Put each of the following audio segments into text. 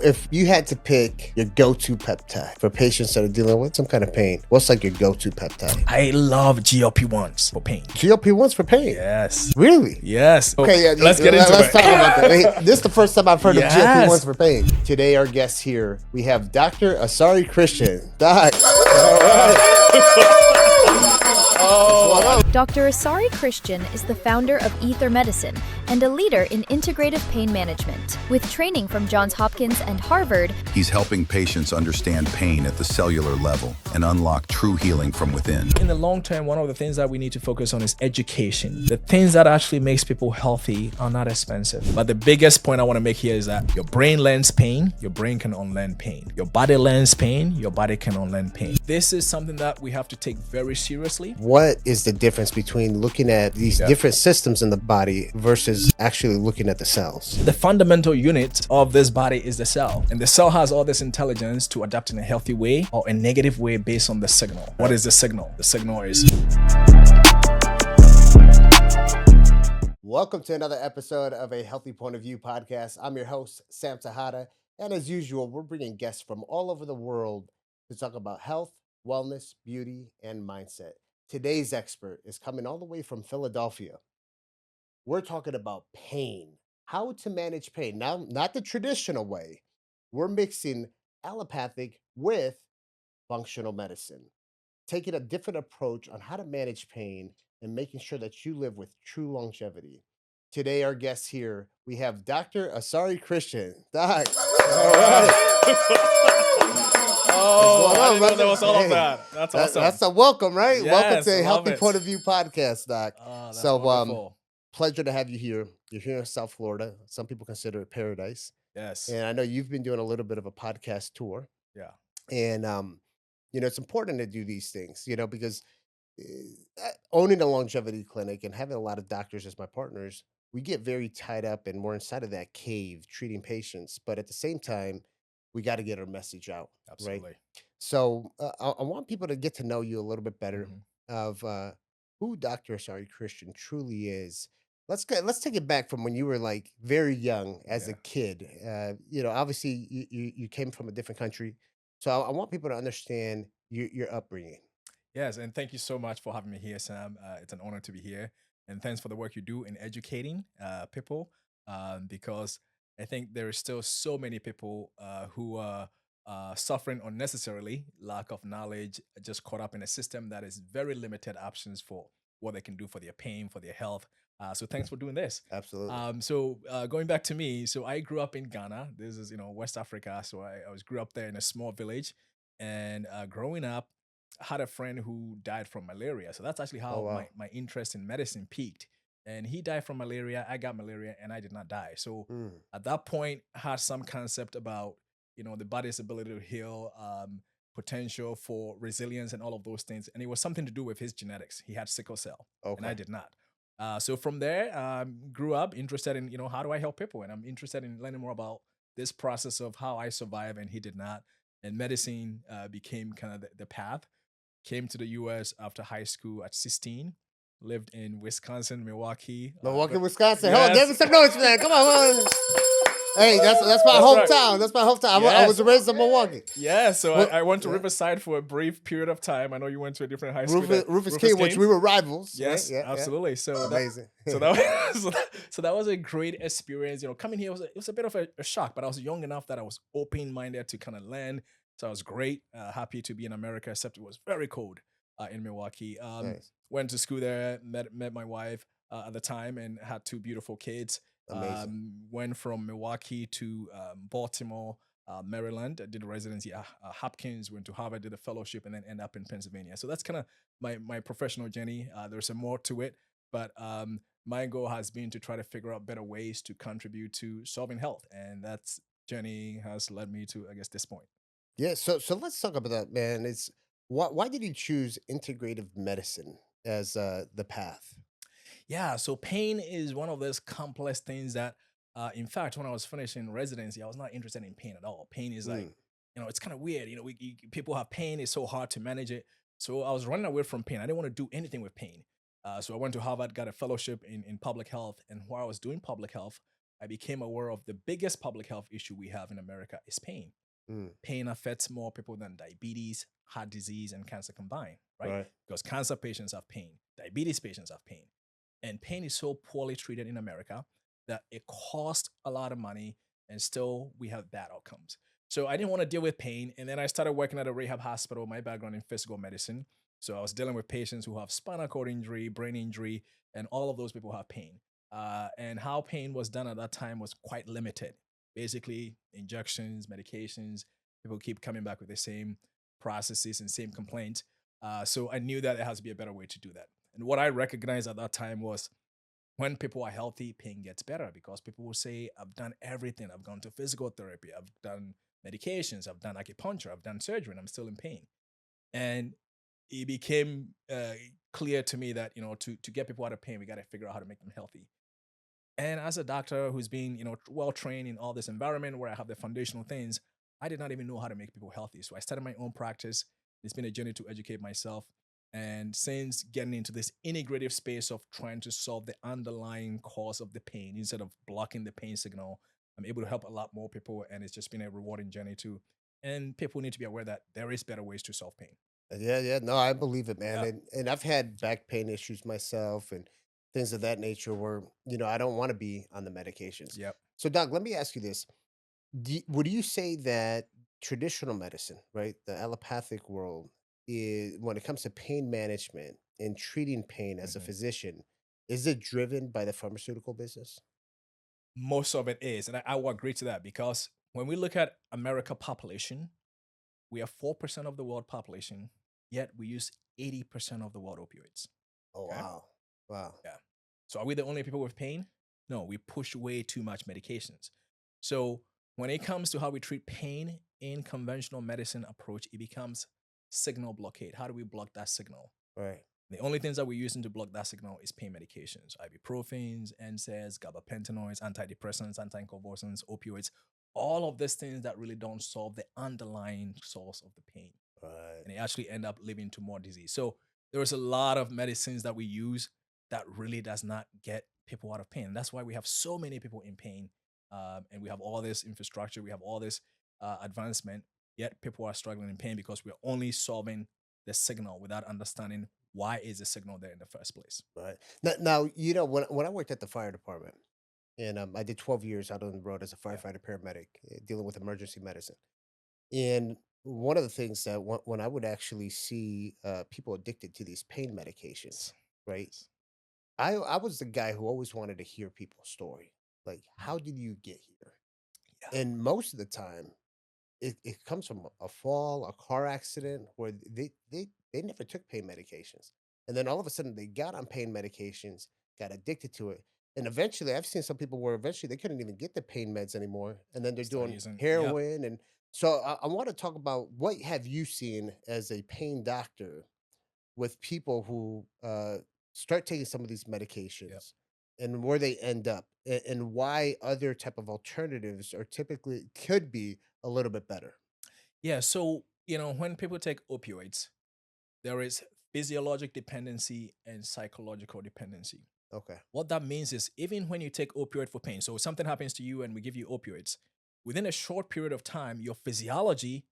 If you had to pick your go-to peptide for patients that are dealing with some kind of pain, what's like your go-to peptide? I love GLP-1s for pain. GLP-1s for pain? Yes. Really? Yes. Okay, yeah, let's get into let's it. talk about that. Hey, this is the first time I've heard Yes. of GLP-1s for pain. Today, our guest here, we have Dr. Asare Christian. Doc. All right. Dr. Asare Christian is the founder of Aether Medicine and a leader in integrative pain management. With training from Johns Hopkins and Harvard, He's helping patients understand pain at the cellular level and unlock true healing from within. In the long term, one of the things that we need to focus on is education. The things that actually makes people healthy are not expensive. But the biggest point I want to make here is that your brain learns pain, your brain can unlearn pain. Your body learns pain, your body can unlearn pain. This is something that we have to take very seriously. What is the difference between looking at these different systems in the body versus actually looking at the cells? The fundamental unit of this body is the cell, and the cell has all this intelligence to adapt in a healthy way or a negative way based on the signal. What is the signal? The signal is... Welcome to another episode of A Healthy Point of View podcast. I'm your host, Sam Tejada, and as usual, we're bringing guests from all over the world to talk about health, wellness, beauty, and mindset. Today's expert is coming all the way from Philadelphia. We're talking about pain, how to manage pain. Now, not the traditional way. We're mixing allopathic with functional medicine, taking a different approach on how to manage pain and making sure that you live with true longevity. Today, our guests here, we have Dr. Asare Christian. Doc. All right. Oh, I didn't know brother? there was all Hey, of that. That's awesome. That's a welcome, right? Welcome Yes, to A I love Healthy it. Point of View podcast, Doc. That's So, wonderful. pleasure to have you here. You're here in South Florida. Some people consider it paradise. Yes. And I know you've been doing a little bit of a podcast tour. Yeah. And, it's important to do these things, because owning a longevity clinic and having a lot of doctors as my partners, we get very tied up and we're inside of that cave treating patients. But at the same time, we got to get our message out. Absolutely. Right. So I want people to get to know you a little bit better Mhm. of who Dr. Asare Christian truly is. Let's take it back from when you were like very young as a Yeah. kid. Obviously you came from a different country. So I want people to understand your upbringing. Yes, and thank you so much for having me here, Sam. It's an honor to be here, and thanks for the work you do in educating people, because I think there is still so many people who are suffering unnecessarily, lack of knowledge, just caught up in a system that is very limited options for what they can do for their pain, for their health. So thanks for doing this. Absolutely. Going back to me, so I grew up in Ghana. This is West Africa. So I grew up there in a small village, and growing up, I had a friend who died from malaria. So that's actually Oh, how wow. my interest in medicine peaked. And he died from malaria. I got malaria, and I did not die. So Mm. at that point, I had some concept about the body's ability to heal, potential for resilience, and all of those things. And it was something to do with his genetics. He had sickle cell, and I Okay. did not. So from there, grew up interested in how do I help people, and I'm interested in learning more about this process of how I survive, and he did not. And medicine became kind of the path. Came to the U.S. after high school at 16. Lived in Wisconsin, Milwaukee. Milwaukee, but- Wisconsin. Hold on, Yes. give me some noise for that. Come on. Hey, that's my That's right. hometown. That's my hometown. I was Yes. raised in Milwaukee. Yeah, so Well, I went to yeah. Riverside for a brief period of time. I know you went to a different high school. Rufus King, which we were rivals. Yes, right? Yeah, absolutely. So that, Amazing. so that so that was a great experience. Coming here it was a bit of a shock, but I was young enough that I was open minded to kind of learn. So I was great, happy to be in America, except it was very cold in Milwaukee. Nice. Went to school there, met my wife at the time, and had two beautiful kids. Amazing. Went from Milwaukee to Baltimore, Maryland. I did a residency at Hopkins, went to Harvard, did a fellowship, and then end up in Pennsylvania. So that's kind of my professional journey. There's more to it, but my goal has been to try to figure out better ways to contribute to solving health, and that's journey has led me to, I guess, this point. Yeah. So let's talk about that, man. It's why did you choose integrative medicine as the path? Yeah, so pain is one of those complex things that, in fact, when I was finishing residency, I was not interested in pain at all. Pain is like, Mm. it's kind of weird. People have pain; it's so hard to manage it. So I was running away from pain. I didn't want to do anything with pain. So I went to Harvard, got a fellowship in public health, and while I was doing public health, I became aware of the biggest public health issue we have in America is pain. Mm, Pain affects more people than diabetes, heart disease, and cancer combined, right? right. Because cancer patients have pain, diabetes patients have pain. And pain is so poorly treated in America that it costs a lot of money and still we have bad outcomes. So I didn't want to deal with pain. And then I started working at a rehab hospital, my background in physical medicine. So I was dealing with patients who have spinal cord injury, brain injury, and all of those people have pain. And how pain was done at that time was quite limited. Basically, injections, medications, people keep coming back with the same processes and same complaints. So I knew that there has to be a better way to do that. And what I recognized at that time was when people are healthy, pain gets better because people will say, I've done everything. I've gone to physical therapy. I've done medications. I've done acupuncture. I've done surgery and I'm still in pain. And it became clear to me that, to get people out of pain, we got to figure out how to make them healthy. And as a doctor who's been, well trained in all this environment where I have the foundational things, I did not even know how to make people healthy. So I started my own practice. It's been a journey to educate myself. And since getting into this integrative space of trying to solve the underlying cause of the pain instead of blocking the pain signal, I'm able to help a lot more people. And it's just been a rewarding journey too. And people need to be aware that there is better ways to solve pain. Yeah, yeah. No, I believe it, man. Yeah. And I've had back pain issues myself and things of that nature where, I don't want to be on the medications. Yep. So, Doc, let me ask you this. Would you say that traditional medicine, right, the allopathic world, is when it comes to pain management and treating pain as a Mhm. physician, is it driven by the pharmaceutical business? Most of it is. And I will agree to that because when we look at America population, we are 4% of the world population, yet we use 80% of the world opioids. Oh, Okay. wow. Wow. Yeah. So are we the only people with pain? No, we push way too much medications. So when it comes to how we treat pain in conventional medicine approach, it becomes signal blockade. How do we block that signal? Right. The only things that we're using to block that signal is pain medications, ibuprofens, NSAIDs, gabapentinoids, antidepressants, anticonvulsants, opioids, all of these things that really don't solve the underlying source of the pain. Right. And they actually end up leading to more disease. So there's a lot of medicines that we use that really does not get people out of pain. And that's why we have so many people in pain. And we have all this infrastructure, we have all this advancement, yet people are struggling in pain because we're only solving the signal without understanding why is the signal there in the first place. Right. Now, when I worked at the fire department, and I did 12 years out on the road as a Yeah. firefighter paramedic, dealing with emergency medicine. And one of the things that when I would actually see people addicted to these pain medications, Yes. right? Yes. I was the guy who always wanted to hear people's story. Like, Mm. how did you get here? Yeah. And most of the time, it comes from a fall, a car accident where they never took pain medications. And then all of a sudden they got on pain medications, got addicted to it. And eventually I've seen some people where eventually they couldn't even get the pain meds anymore. And then they're Start doing using, yep. heroin. And so I want to talk about what have you seen as a pain doctor with people who start taking some of these Yep. medications and where they end up and why other type of alternatives are typically could be a little bit better. Yeah. So, when people take opioids, there is physiologic dependency and psychological dependency. Okay. What that means is even when you take opioid for pain, so something happens to you and we give you opioids, within a short period of time, your physiology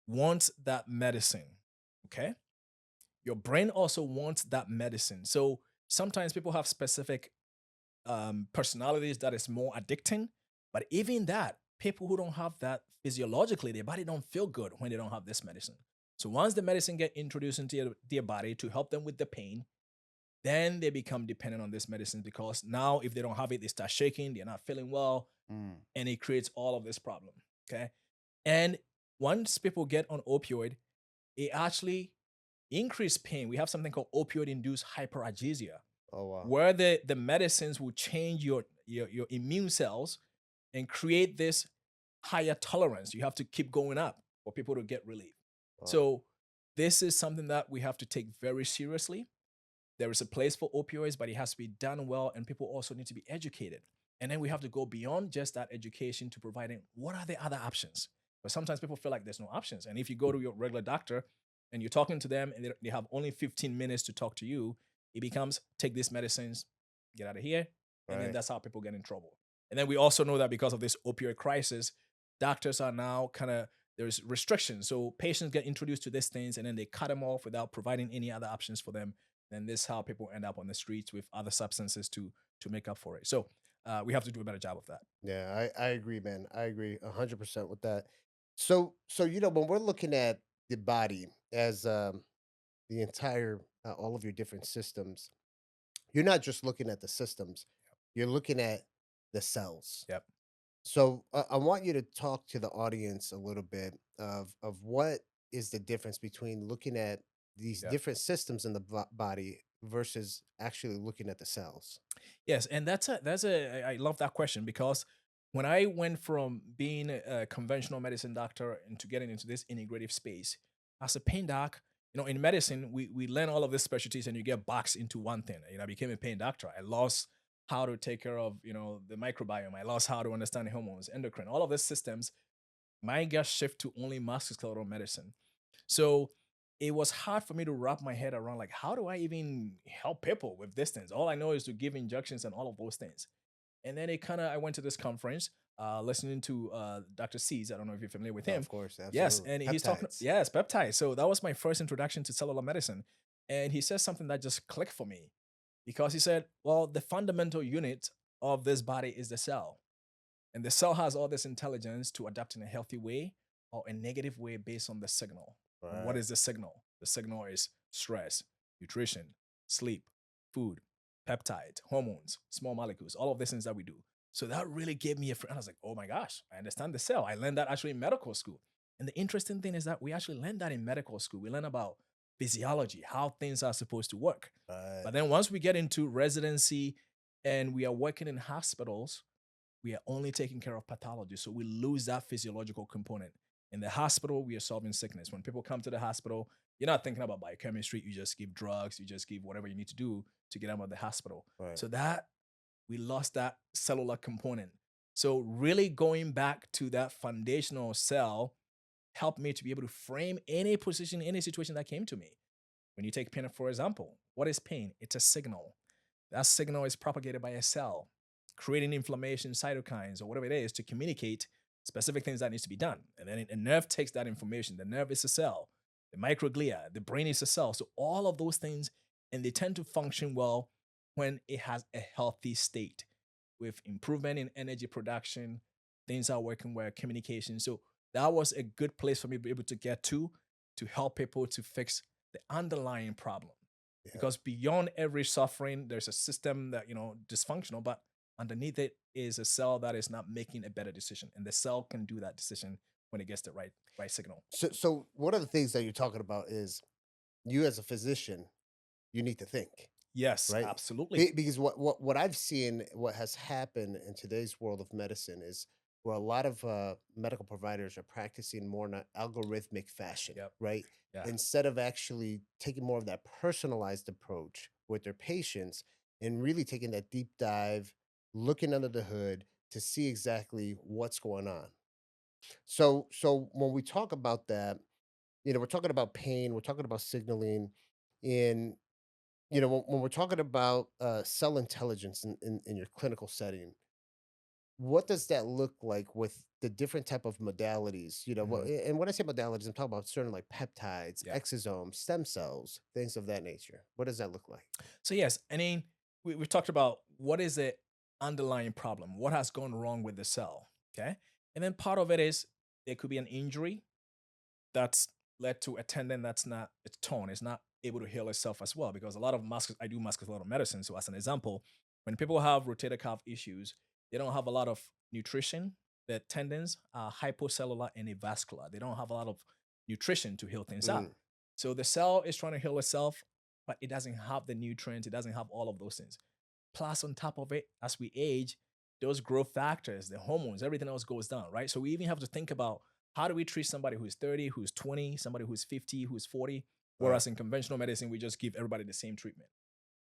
wants that medicine. Okay. Your brain also wants that medicine. So sometimes people have specific personalities that is more addicting, but even that, people who don't have that physiologically, their body don't feel good when they don't have this medicine. So once the medicine get introduced into their body to help them with the pain, then they become dependent on this medicine because now if they don't have it, they start shaking, they're not feeling well, Mm. and it creates all of this problem. Okay. And once people get on opioid, it actually increase pain. We have something called opioid induced hyperalgesia, Oh wow. where the medicines will change your immune cells and create this higher tolerance. You have to keep going up for people to get relief. Wow. So this is something that we have to take very seriously. There is a place for opioids, but it has to be done well, and people also need to be educated. And then we have to go beyond just that education to providing what are the other options. But sometimes people feel like there's no options. And if you go to your regular doctor and you're talking to them and they have only 15 minutes to talk to you, it becomes take these medicines, get out of here. And then Right. that's how people get in trouble. And then we also know that because of this opioid crisis, doctors are now there's restrictions. So patients get introduced to these things and then they cut them off without providing any other options for them. Then this is how people end up on the streets with other substances to make up for it. So we have to do a better job of that. Yeah, I agree, man. I agree 100% with that. So when we're looking at the body as the entire all of your different systems, you're not just looking at the systems, you're looking at the cells. Yep. So I want you to talk to the audience a little bit of what is the difference between looking at these Yep. different systems in the body versus actually looking at the cells. Yes, and I love that question because when I went from being a conventional medicine doctor into getting into this integrative space as a pain doc, in medicine we learn all of these specialties and you get boxed into one thing. I became a pain doctor. I lost how to take care of the microbiome. I lost how to understand the hormones, endocrine, all of these systems. Mine got shift to only musculoskeletal medicine. So it was hard for me to wrap my head around like how do I even help people with this things? All I know is to give injections and all of those things. And then I went to this conference, listening to Dr. C's. I don't know if you're familiar with him. Of course, Yes, absolutely. and he's talking. Peptides. Yes, peptides. So that was my first introduction to cellular medicine, and he says something that just clicked for me, because he said, "Well, the fundamental unit of this body is the cell, and the cell has all this intelligence to adapt in a healthy way or a negative way based on the signal. And what Right. is the signal? The signal is stress, nutrition, sleep, food, peptides, hormones, small molecules, all of these things that we do. So that really gave me I was like, oh my gosh, I understand the cell. I learned that actually in medical school. And the interesting thing is that we actually learned that in medical school. We learn about physiology, how things are supposed to work. Right. But then once we get into residency and we are working in hospitals, we are only taking care of pathology. So we lose that physiological component. In the hospital, we are solving sickness. When people come to the hospital, you're not thinking about biochemistry. You just give drugs, you just give whatever you need to do to get out of the hospital. Right. So that we lost that cellular component. So really going back to that foundational cell helped me to be able to frame any position, any situation that came to me. When you take pain, for example, what is pain? It's a signal. That signal is propagated by a cell, creating inflammation, cytokines, or whatever it is to communicate specific things that needs to be done. And then a nerve takes that information. The nerve is a cell. The microglia, the brain is a cell. So all of those things, and they tend to function well when it has a healthy state with improvement in energy production. Things are working well, communication. So that was a good place for me to be able to get to help people to fix the underlying problem. Yeah. Because beyond every suffering, there's a system that, dysfunctional, but underneath it is a cell that is not making a better decision. And the cell can do that decision when it gets the right signal. So one of the things that you're talking about is you as a physician, you need to think. Yes, Right? absolutely. Because what I've seen, what has happened in today's world of medicine is where a lot of medical providers are practicing more in an algorithmic fashion, Yep. right? Yeah. Instead of actually taking more of that personalized approach with their patients and really taking that deep dive, looking under the hood to see exactly what's going on. So when we talk about that, we're talking about pain, we're talking about signaling in when we're talking about cell intelligence in your clinical setting, what does that look like with the different type of modalities? Mhm. And when I say modalities, I'm talking about certain like peptides, Yeah. exosomes, stem cells, things of that nature. What does that look like? So yes, I mean, we've talked about what is the underlying problem, what has gone wrong with the cell. Okay. And then part of it is there could be an injury that's led to a tendon that's not it's torn, it's not able to heal itself as well. Because a lot of I do musculoskeletal medicine. So as an example, when people have rotator cuff issues, they don't have a lot of nutrition. The tendons are hypocellular and avascular. They don't have a lot of nutrition to heal things up. Mm, So the cell is trying to heal itself, but it doesn't have the nutrients, it doesn't have all of those things. Plus, on top of it, as we age, those growth factors, the hormones, everything else goes down, right? So we even have to think about how do we treat somebody who's 30, who's 20, somebody who's 50, who's 40, right. whereas in conventional medicine, we just give everybody the same treatment.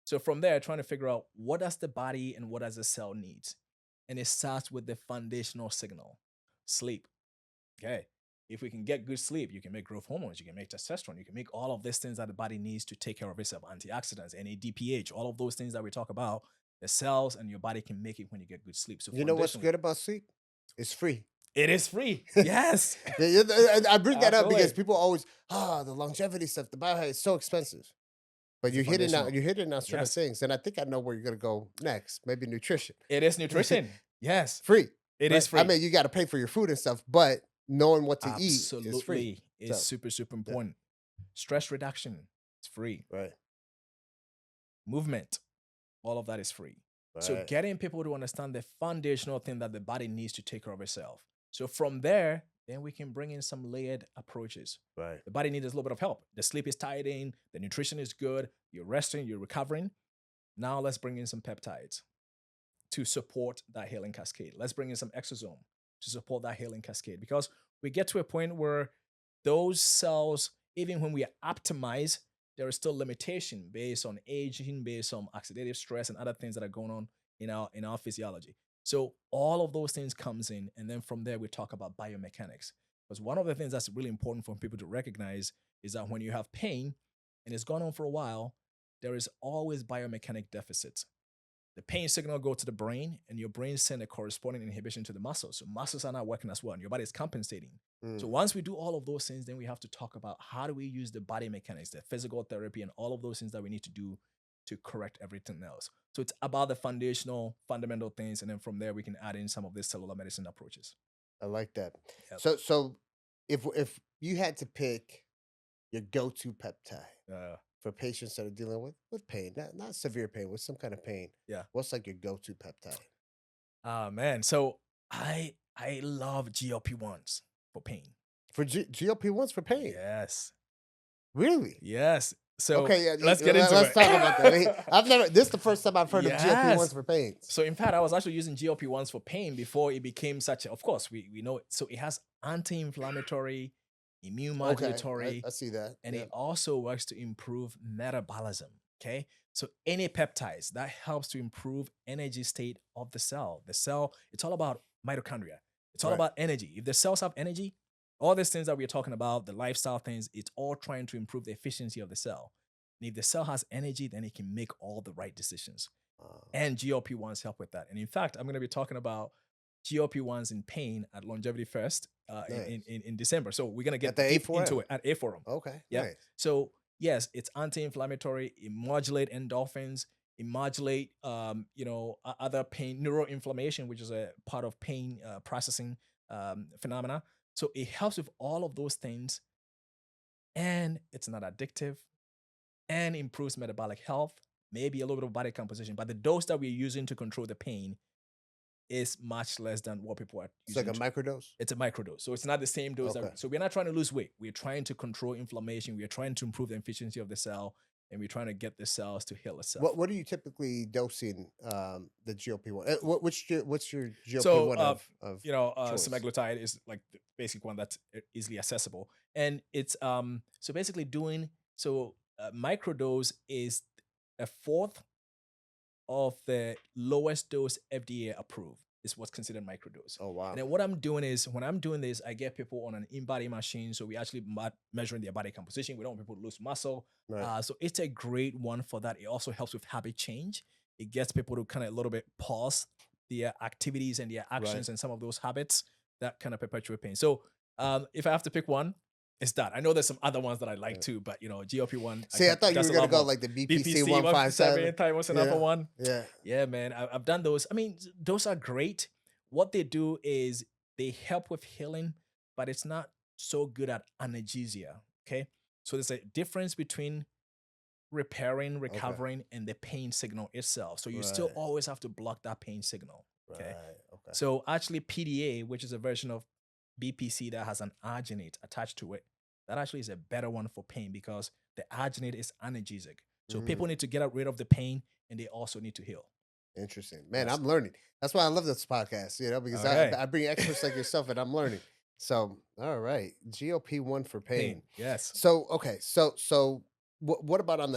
So from there, trying to figure out what does the body and what does the cell needs. And it starts with the foundational signal, sleep. Okay. If we can get good sleep, you can make growth hormones, you can make testosterone, you can make all of these things that the body needs to take care of itself, antioxidants, NADPH, all of those things that we talk about the cells, and your body can make it when you get good sleep. So You know what's foundationally, good about sleep? It's free. it is free. Yes. I bring that up because Absolutely. people always, the longevity stuff, the biohack is so expensive. But It's foundational. you're hitting on certain Yes. things, and I think I know where you're gonna go next. Maybe nutrition, It is nutrition. Yes. free. It right? is free. I mean, you got to pay for your food and stuff, but knowing what to eat is free. Absolutely. It's So, super important. Stress reduction, it's free. right, Movement, all of that is free. So right, getting people to understand the foundational thing that the body needs to take care of itself. So from there, then we can bring in some layered approaches. right. The body needs a little bit of help. The sleep is tied in, the nutrition is good, you're resting, you're recovering. Now let's bring in some peptides to support that healing cascade. Let's bring in some exosome to support that healing cascade, because we get to a point where those cells, even when we optimize, there is still limitation based on aging, based on oxidative stress and other things that are going on in our physiology. So all of those things comes in, and then from there we talk about biomechanics. Because one of the things that's really important for people to recognize is that when you have pain and it's gone on for a while, there is always biomechanic deficits. The pain signal go to the brain, and your brain send a corresponding inhibition to the muscles. So muscles are not working as well, and your body is compensating. Mm. So once we do all of those things, then we have to talk about how do we use the body mechanics, the physical therapy, and all of those things that we need to do to correct everything else. So it's about the fundamental things, and then from there we can add in some of these cellular medicine approaches. I like that. Yep. So if you had to pick your go-to peptide for patients that are dealing with pain, not severe pain, with some kind of pain, Yeah. what's like your go-to peptide? Man, so I love GLP-1s for pain. For GLP-1s for pain? Yes. Really? Yes. So Okay, yeah, let's get into let's it. talk about that. This is the first time I've heard of GLP-1s Yes. for pain. So in fact, I was actually using GLP-1s for pain before it became such a, of course, we know it. So it has anti-inflammatory, immune modulatory, Okay, I see that. and Yeah. it also works to improve metabolism. Okay. So any peptides that helps to improve energy state of the cell. The cell, it's all about mitochondria. It's all Right. about energy. If the cells have energy, all these things that we're talking about, the lifestyle things, it's all trying to improve the efficiency of the cell. And if the cell has energy, then it can make all the right decisions. And GLP-1s help with that. And in fact, I'm going to be talking about GLP-1s in pain at Longevity Fest Nice. in December. So we're going to get At the deep A4M? into it at A4M. Okay, Yeah. nice. So yes, it's anti-inflammatory. It modulate endorphins. It modulate, other pain, neuroinflammation, which is a part of pain processing phenomena. So it helps with all of those things, and it's not addictive, and improves metabolic health, maybe a little bit of body composition. But the dose that we're using to control the pain is much less than what people are It's using. like a microdose? It's a microdose. So it's not the same dose. Okay. So we're not trying to lose weight. We're trying to control inflammation. We're trying to improve the efficiency of the cell, and we're trying to get the cells to heal itself. What are you typically dosing the GLP-1? What's your GLP-1 So, of choice? semaglutide is like the basic one that's easily accessible. And it's so basically microdose is a fourth of the lowest dose FDA approved is what's considered microdose. Oh, wow. And then what I'm doing is, when I'm doing this, I get people on an in-body machine. So we actually measuring their body composition. We don't want people to lose muscle. Right. So it's a great one for that. It also helps with habit change. It gets people to kind of a little bit pause their activities and their actions Right. and some of those habits that kind of perpetuate pain. So if I have to pick one, it's that. I know there's some other ones that I like Yeah. too, but GLP-1. See, I thought you that's were a going lot to go more. like the BPC BPC 157. time was another Yeah. one. Yeah. Yeah, man. I've done those. I mean, those are great. What they do is they help with healing, but it's not so good at analgesia. Okay. So there's a difference between repairing, recovering, and the pain signal itself. So you still Right. always have to block that pain signal. Okay. Right. Okay. So actually PDA, which is a version of BPC that has an arginate attached to it, that actually is a better one for pain because the arginate is analgesic. So people need to get rid of the pain, and they also need to heal. Interesting. Man, Yes. I'm learning. That's why I love this podcast, because Okay. I bring experts like yourself and I'm learning. So, all right. GLP-1 for pain. Yes. So, okay. So what about on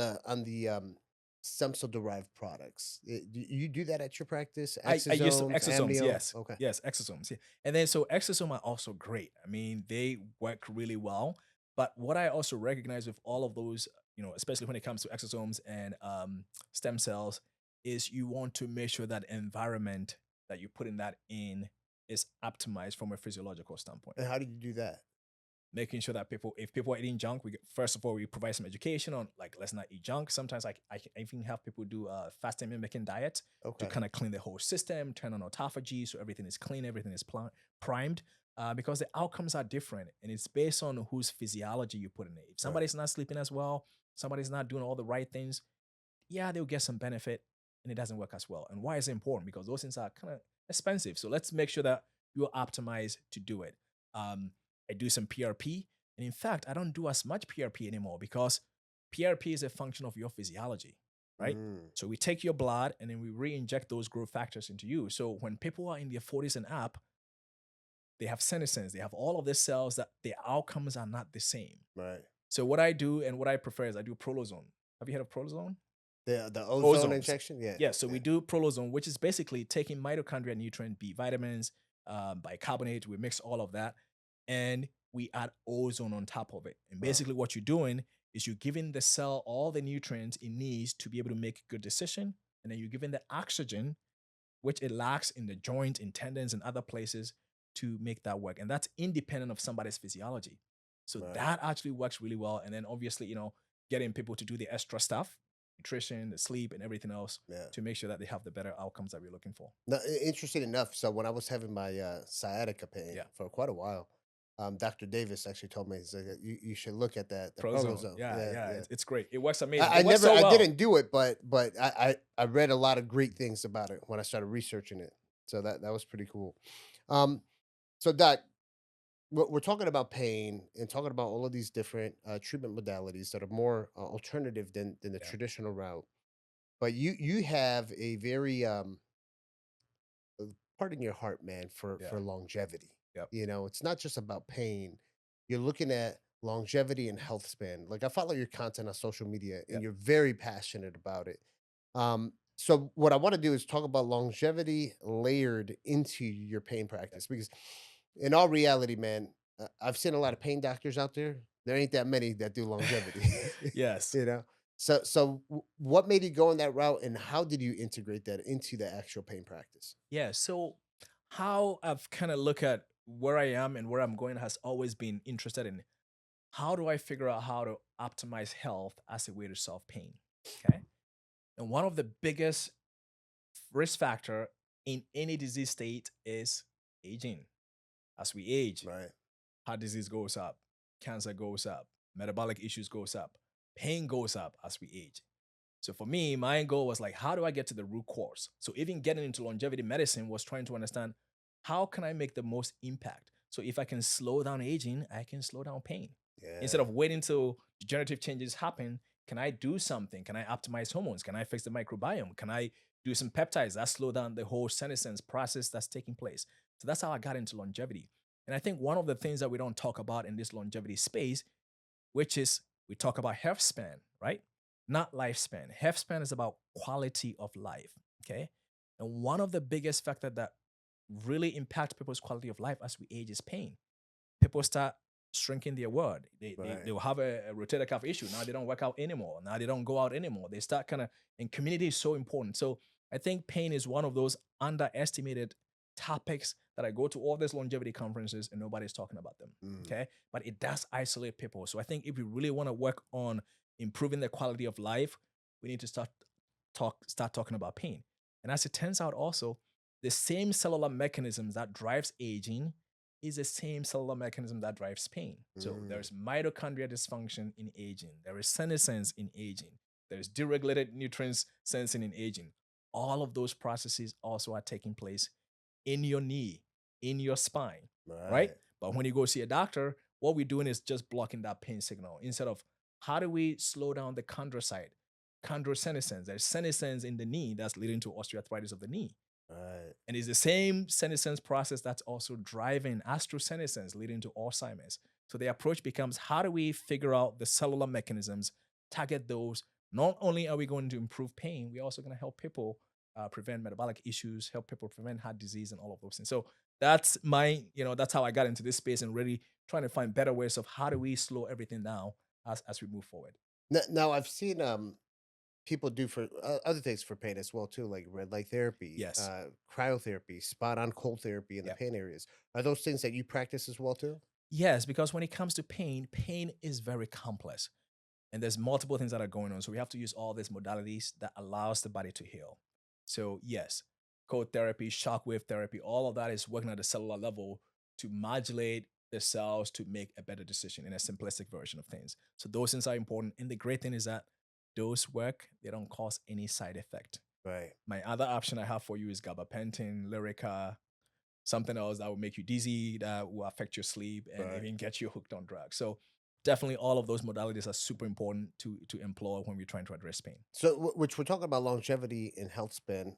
the stem cell derived products? Do you do that at your practice? I use some Exosomes, exosomes, amnio? yes. Okay. Yes, exosomes. Yeah. And then so exosomes are also great. I mean, they work really well. But what I also recognize with all of those, especially when it comes to exosomes and stem cells, is you want to make sure that environment that you're putting that in is optimized from a physiological standpoint. And how do you do that? Making sure that if people are eating junk, first of all, we provide some education on like, let's not eat junk. Sometimes I even have people do fasting mimicking diet to kind of clean the whole system, turn on autophagy so everything is clean, everything is primed. Because the outcomes are different and it's based on whose physiology you put in it. If somebody's not sleeping as well, somebody's not doing all the right things, yeah, they'll get some benefit and it doesn't work as well. And why is it important? Because those things are kind of expensive. So let's make sure that you're optimized to do it. I do some PRP. And in fact, I don't do as much PRP anymore because PRP is a function of your physiology, right? So we take your blood and then we re-inject those growth factors into you. So when people are in their 40s and up, they have senescence, they have all of these cells that the outcomes are not the same. Right. So what I do and what I prefer is I do prolozone. Have you heard of prolozone? The ozone injection? Yeah. Yeah, so we do prolozone, which is basically taking mitochondria nutrient, B vitamins, bicarbonate, we mix all of that, and we add ozone on top of it. And basically what you're doing is you're giving the cell all the nutrients it needs to be able to make a good decision, and then you're giving the oxygen, which it lacks in the joint, in tendons, and other places to make that work. And that's independent of somebody's physiology. So that actually works really well. And then obviously, getting people to do the extra stuff, nutrition, the sleep, and everything else to make sure that they have the better outcomes that we're looking for. Now, interesting enough, so when I was having my sciatica pain for quite a while, Dr. Davis actually told me, he's like, you should look at that, the prolozone. Yeah. It's great. It works amazing. I didn't do it, but I read a lot of great things about it when I started researching it. So that was pretty cool. So Doc, we're talking about pain and talking about all of these different treatment modalities that are more alternative than the traditional route. But you have a very pardon your heart, man, for longevity. Yep. It's not just about pain. You're looking at longevity and health span. Like I follow your content on social media, and you're very passionate about it. So what I want to do is talk about longevity layered into your pain practice, because in all reality, man, I've seen a lot of pain doctors out there. There ain't that many that do longevity. Yes. So what made you go in that route, and how did you integrate that into the actual pain practice? Yeah. So how I've kind of looked at where I am and where I'm going has always been interested in how do I figure out how to optimize health as a way to solve pain. Okay. And one of the biggest risk factor in any disease state is aging. As we age, heart disease goes up, cancer goes up, metabolic issues goes up, pain goes up as we age. So for me, my goal was like, how do I get to the root cause? So even getting into longevity medicine was trying to understand how can I make the most impact? So if I can slow down aging, I can slow down pain. Instead of waiting till degenerative changes happen, can I do something? Can I optimize hormones? Can I fix the microbiome? Can I do some peptides that slow down the whole senescence process that's taking place? So that's how I got into longevity. And I think one of the things that we don't talk about in this longevity space, which is we talk about health span, right? Not lifespan. Health span is about quality of life, okay? And one of the biggest factors that really impact people's quality of life as we age is pain. People start shrinking their word. They'll have a rotator cuff issue. Now they don't work out anymore. Now they don't go out anymore. They start and community is so important. So I think pain is one of those underestimated topics that I go to all these longevity conferences and nobody's talking about them. Okay. But it does isolate people. So I think if we really want to work on improving the quality of life, we need to start talking about pain. And as it turns out also, the same cellular mechanisms that drives aging is the same cellular mechanism that drives pain. So there's mitochondrial dysfunction in aging. There is senescence in aging. There's deregulated nutrients sensing in aging. All of those processes also are taking place in your knee, in your spine, right? But when you go see a doctor, what we're doing is just blocking that pain signal instead of how do we slow down the chondrocyte, chondrosenescence. There's senescence in the knee that's leading to osteoarthritis of the knee. And it's the same senescence process that's also driving astrosenescence, leading to Alzheimer's. So the approach becomes how do we figure out the cellular mechanisms, target those. Not only are we going to improve pain, we're also going to help people prevent metabolic issues, help people prevent heart disease and all of those things. So that's that's how I got into this space and really trying to find better ways of how do we slow everything down as we move forward. Now I've seen people do for other things for pain as well too, like red light therapy, Yes. cryotherapy, spot on cold therapy in the Yeah. pain areas. Are those things that you practice as well too? Yes, because when it comes to pain, pain is very complex. And there's multiple things that are going on. So we have to use all these modalities that allows the body to heal. So yes, cold therapy, shockwave therapy, all of that is working at the cellular level to modulate the cells to make a better decision in a simplistic version of things. So those things are important. And the great thing is that those work, they don't cause any side effect. Right. My other option I have for you is gabapentin, Lyrica, something else that will make you dizzy, that will affect your sleep, and Right. even get you hooked on drugs. So definitely all of those modalities are super important to employ when we're trying to address pain. So, which we're talking about longevity and health span,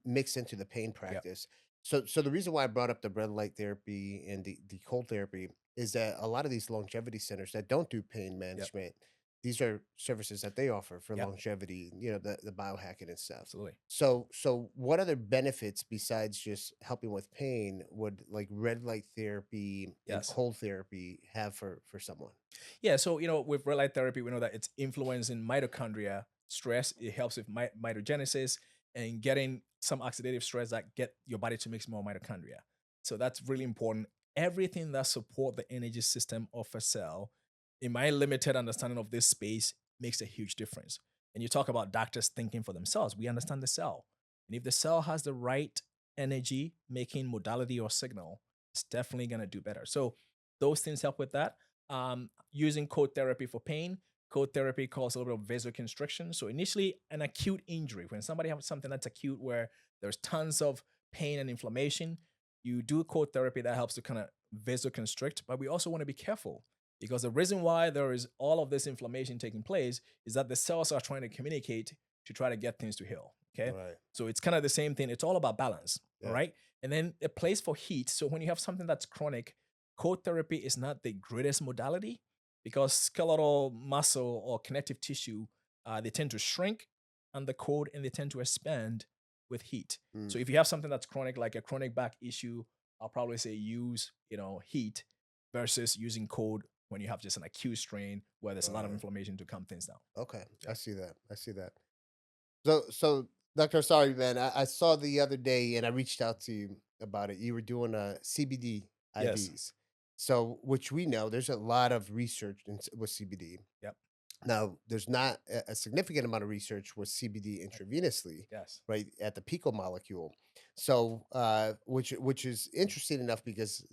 mixed into the pain Yep. practice. So the reason why I brought up the red light therapy and the cold therapy is that a lot of these longevity centers that don't do pain Yep. management, these are services that they offer for Yep. longevity, the biohacking and stuff. Absolutely. So what other benefits besides just helping with pain would like red light therapy and Yes. cold therapy have for someone? Yeah. So, with red light therapy, we know that it's influencing mitochondria stress. It helps with mitogenesis and getting some oxidative stress that get your body to make more mitochondria. So that's really important. Everything that support the energy system of a cell, in my limited understanding of this space, makes a huge difference. And you talk about doctors thinking for themselves. We understand the cell. And if the cell has the right energy making modality or signal, it's definitely going to do better. So those things help with that. Using cold therapy for pain. Cold therapy causes a little bit of vasoconstriction. So initially, an acute injury, when somebody has something that's acute where there's tons of pain and inflammation, you do cold therapy that helps to kind of vasoconstrict. But we also want to be careful because the reason why there is all of this inflammation taking place is that the cells are trying to communicate to try to get things to heal. Okay. Right. So it's kind of the same thing. It's all about balance. Yeah. All right. And then a place for heat. So when you have something that's chronic, cold therapy is not the greatest modality because skeletal muscle or connective tissue, they tend to shrink under cold and they tend to expand with heat. So Mm. if you have something that's chronic, like a chronic back issue, I'll probably say use, heat versus using cold when you have just an acute strain where there's a lot of Right. inflammation to calm things down. Okay, I see that. I see that. So, Doctor, sorry, man. I saw the other day, and I reached out to you about it. You were doing CBD Yes. IVs, so which we know there's a lot of research with CBD. Yep. Now, there's not a significant amount of research with CBD intravenously, Yes. right at the picomolecule. So, which is interesting enough because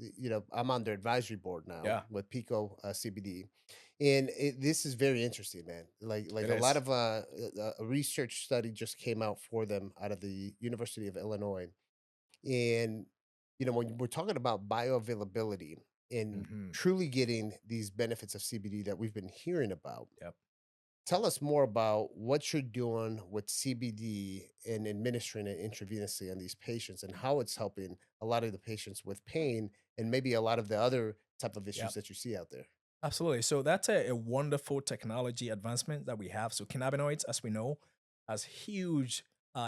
I'm on their advisory board now Yeah. with Pico CBD, and this is very interesting, man. Like It a lot is. of a research study just came out for them out of the University of Illinois, and when we're talking about bioavailability and Hmm. truly getting these benefits of CBD that we've been hearing about. Yep. Tell us more about what you're doing with CBD and administering it intravenously on these patients and how it's helping a lot of the patients with pain and maybe a lot of the other type of issues Yep. that you see out there. Absolutely. So that's a wonderful technology advancement that we have. So cannabinoids, as we know, has huge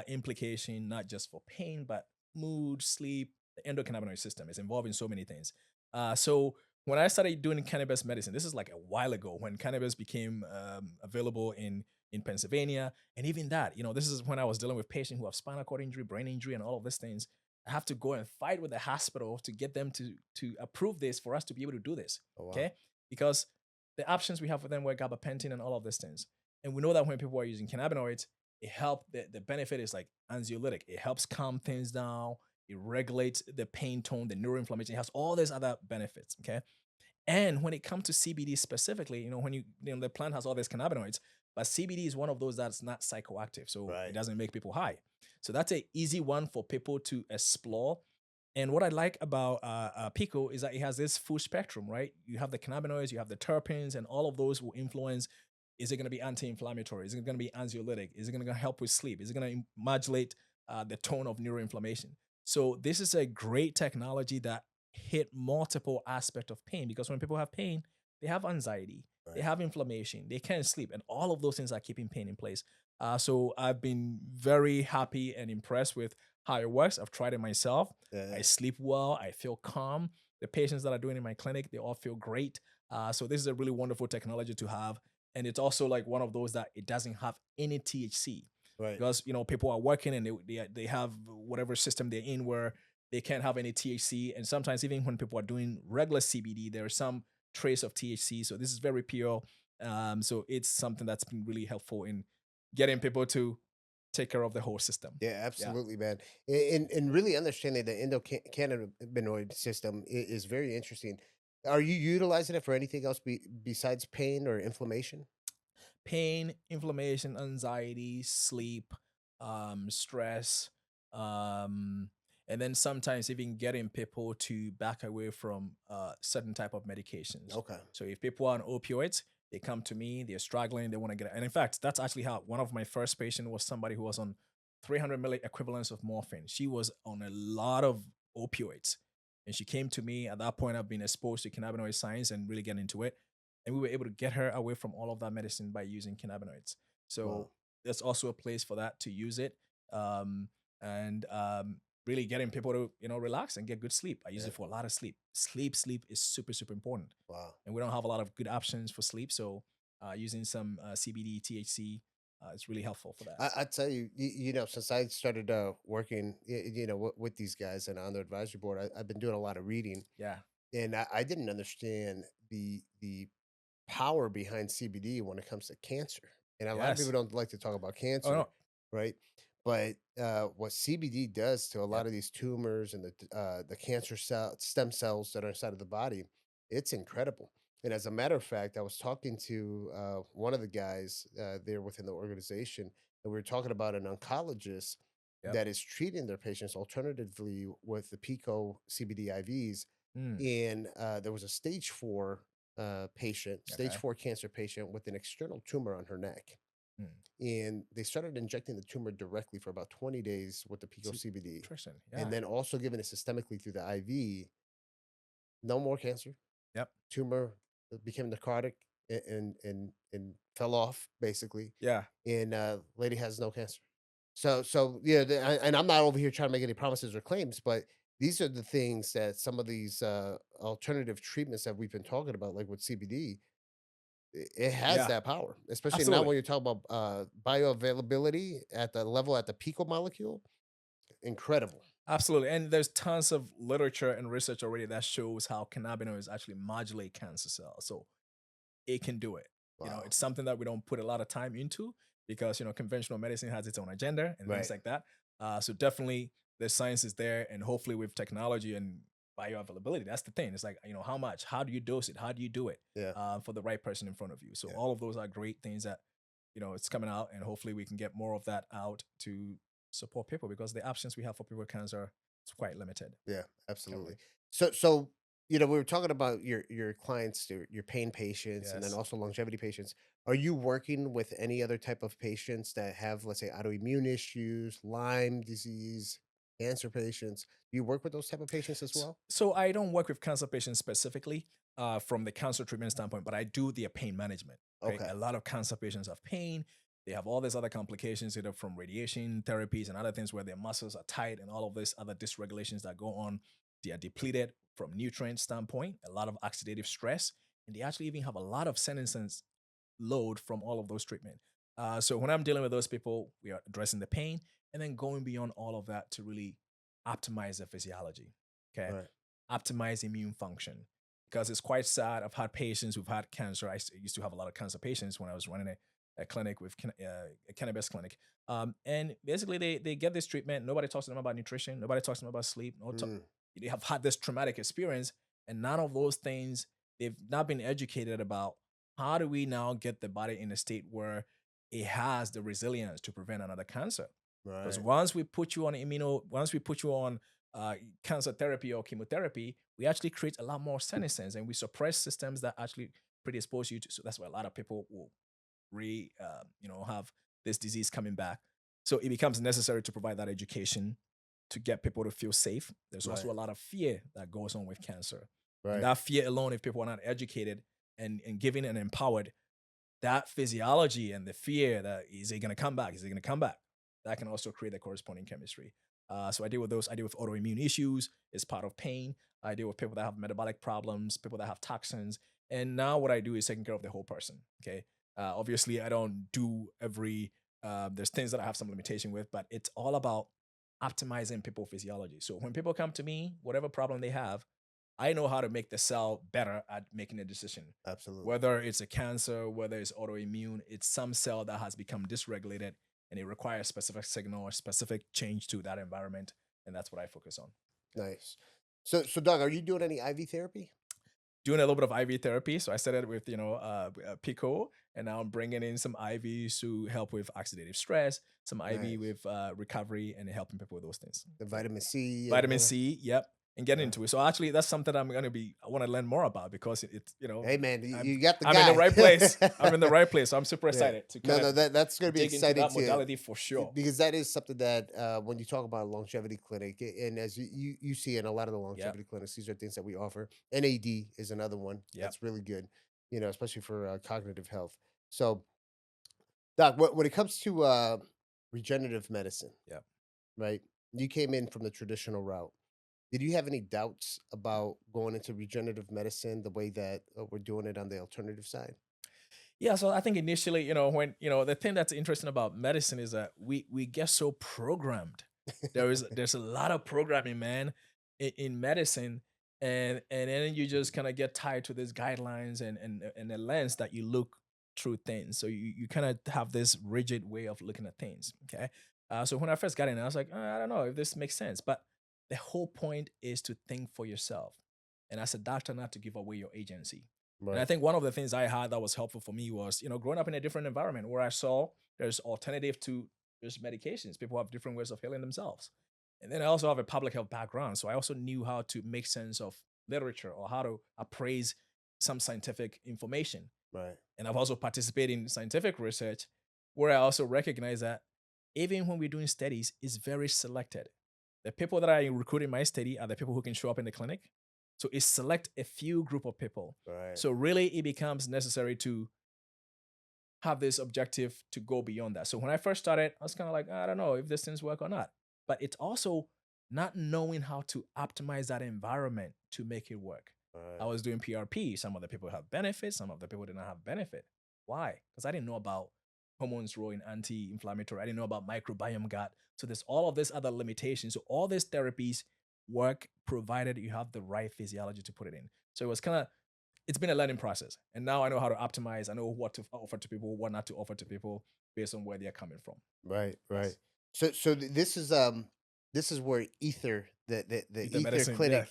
implication, not just for pain, but mood, sleep. The endocannabinoid system is involved in so many things. So when I started doing cannabis medicine, this is like a while ago when cannabis became available in Pennsylvania, and even that, this is when I was dealing with patients who have spinal cord injury, brain injury, and all of these things. I have to go and fight with the hospital to get them to approve this for us to be able to do this. Oh, wow. Okay, because the options we have for them were gabapentin and all of these things. And we know that when people are using cannabinoids, it helps. The benefit is like anxiolytic. It helps calm things down. It regulates the pain tone, the neuroinflammation. It has all these other benefits. Okay. And when it comes to CBD specifically, when the plant has all these cannabinoids, but CBD is one of those that's not psychoactive. So Right. it doesn't make people high. So that's an easy one for people to explore. And what I like about Pico is that it has this full spectrum, right? You have the cannabinoids, you have the terpenes, and all of those will influence. Is it going to be anti-inflammatory? Is it going to be anxiolytic? Is it going to help with sleep? Is it going to modulate the tone of neuroinflammation? So this is a great technology that hit multiple aspects of pain because when people have pain, they have anxiety, they Right. have inflammation, they can't sleep, and all of those things are keeping pain in place. So I've been very happy and impressed with how it works. I've tried it myself. Yeah. I sleep well. I feel calm. The patients that are doing it in my clinic, they all feel great. So this is a really wonderful technology to have. and it's also like one of those that it doesn't have any THC Right. because people are working and they have whatever system they're in where they can't have any THC, and sometimes even when people are doing regular CBD, there is some trace of THC. So this is very pure. So it's something that's been really helpful in getting people to take care of the whole system. Yeah, Yeah. absolutely, man. And really understanding the endocannabinoid system is very interesting. Are you utilizing it for anything else besides pain or inflammation? Pain, inflammation, anxiety, sleep, stress, um, and then sometimes even getting people to back away from certain type of medications. Okay. So if people are on opioids, they come to me, they're struggling, they want to get, and in fact, that's actually how one of my first patients was somebody who was on 300 milli equivalents of morphine. She was on a lot of opioids, and she came to me. At that point, I've been exposed to cannabinoid science and really getting into it, and we were able to get her away from all of that medicine by using cannabinoids. So Wow. there's also a place for that to use it, and really getting people to relax and get good sleep. I use Yeah. it for a lot of sleep. Sleep is super super important, Wow. and we don't have a lot of good options for sleep. So using some CBD, THC, is really helpful for that. I tell you, since I started working, with these guys and on their advisory board, I've been doing a lot of reading, Yeah. and I didn't understand the power behind CBD when it comes to cancer. And a lot of people Yes. don't like to talk about Oh cancer, no. right? But what CBD does to a lot Yep. of these tumors and the cancer stem cells that are inside of the body, it's incredible. And as a matter of fact, I was talking to one of the guys there within the organization, and we were talking about an oncologist Yep. that is treating their patients alternatively with the Pico CBD IVs, Mm, and there was a stage 4 patient, stage okay. 4 cancer patient with an external tumor on her neck. Mm. And they started injecting the tumor directly for about 20 days with the Pico See, CBD, interesting. and Yeah. then also giving it systemically through the IV. No more cancer. Yep. Tumor became necrotic and fell off basically, Yeah. and lady has no cancer. So yeah, and I'm not over here trying to make any promises or claims, but these are the things that some of these alternative treatments that we've been talking about, like with CBD, it has Yeah. that power, especially now Absolutely. when you're talking about bioavailability at the level at the picomolecule. Incredible. Absolutely. And there's tons of literature and research already that shows how cannabinoids actually modulate cancer cells. So it can do it. Wow. It's something that we don't put a lot of time into because, conventional medicine has its own agenda and things Right. like that. So definitely the science is there. And hopefully with technology and bioavailability, that's the thing. It's like, how much, how do you dose it? How do you do it Yeah. for the right person in front of you? So Yeah. all of those are great things that, it's coming out, and hopefully we can get more of that out to support people because the options we have for people with cancer is quite limited. Yeah, absolutely. Totally. So we were talking about your clients, your pain patients, and then Yes. also longevity patients. Are you working with any other type of patients that have, let's say, autoimmune issues, Lyme disease, cancer patients? Do you work with those type of patients as well? So I don't work with cancer patients specifically from the cancer treatment standpoint, but I do their pain management. Okay, Okay. a lot of cancer patients have pain. They have all these other complications, either from radiation therapies and other things where their muscles are tight and all of these other dysregulations that go on. They are depleted from nutrient standpoint, a lot of oxidative stress, and they actually even have a lot of senescence load from all of those treatment. So when I'm dealing with those people, we are addressing the pain and then going beyond all of that to really optimize their physiology. Okay, Right. optimize immune function because it's quite sad. I've had patients who've had cancer. I used to have a lot of cancer patients when I was running a clinic with a cannabis clinic. And basically, they get this treatment. Nobody talks to them about nutrition. Nobody talks to them about sleep. Mm, They have had this traumatic experience, and none of those things they've not been educated about. How do we now get the body in a state where it has the resilience to prevent another cancer? Because right. once we put you on cancer therapy or chemotherapy, we actually create a lot more senescence and we suppress systems that actually predispose you to. So that's why a lot of people will have this disease coming back. So it becomes necessary to provide that education to get people to feel safe. There's Right. also a lot of fear that goes on with cancer. And Right. that fear alone, if people are not educated and given and empowered, that physiology and the fear that is it going to come back? Is it going to come back? That can also create the corresponding chemistry. So I deal with those. I deal with autoimmune issues. It's part of pain. I deal with people that have metabolic problems, people that have toxins. And now what I do is taking care of the whole person. Okay. Obviously, I don't do every. There's things that I have some limitation with, but it's all about optimizing people physiology. So when people come to me, whatever problem they have, I know how to make the cell better at making a decision. Absolutely. Whether it's a cancer, whether it's autoimmune, it's some cell that has become dysregulated and it requires specific signal or specific change to that environment. And that's what I focus on. Nice. So Doug, are you doing any IV therapy? Doing a little bit of IV therapy. So I started with, Pico, and now I'm bringing in some IVs to help with oxidative stress, some IV Nice. with recovery and helping people with those things. The vitamin C. and Vitamin all that? C, yep, and getting Yeah. into it. So actually, that's something I want to learn more about because it's, Hey man, you, I'm, you got the I'm guy. in the right place. I'm in the right place. So I'm super Yeah. excited to No, kind no, of that's going to be dig into exciting that too. modality for sure. Because that is something that when you talk about a longevity clinic, and as you see in a lot of the longevity clinics, these are things that we offer. NAD is another one that's really good, especially for cognitive health. So, Doc, when it comes to regenerative medicine, Yep. right? You came in from the traditional route. Did you have any doubts about going into regenerative medicine the way that we're doing it on the alternative side? Yeah, so I think initially, when the thing that's interesting about medicine is that we get so programmed. There's a lot of programming, man, in medicine, and then you just kind of get tied to these guidelines and the lens that you look through things. So you kind of have this rigid way of looking at things. Okay, so when I first got in, I was like, I don't know if this makes sense, but the whole point is to think for yourself, and as a doctor, not to give away your agency. And I Right. think one of the things I had that was helpful for me was, growing up in a different environment where I saw there's alternative to just medications. People have different ways of healing themselves. And then I also have a public health background. So I also knew how to make sense of literature or how to appraise some scientific information. Right. And I've also participated in scientific research where I also recognize that even when we're doing studies, it's very selected. The people that I recruit in my study are the people who can show up in the clinic. So it's select a few group of people. Right. So really it becomes necessary to have this objective to go beyond that. So when I first started, I was kind of like, I don't know if this things work or not. But it's also not knowing how to optimize that environment to make it work. I Right. was doing PRP. Some of the people have benefits, some of the people did not have benefit. Why? Because I didn't know about hormones role in anti-inflammatory. I didn't know about microbiome gut. So there's all of this other limitations. So all these therapies work provided you have the right physiology to put it in. So it was kind of it's been a learning process. And now I know how to optimize. I know what to offer to people, what not to offer to people based on where they're coming from. Right. Right. Yes. So this is where Ether the Ether Ether medicine, clinic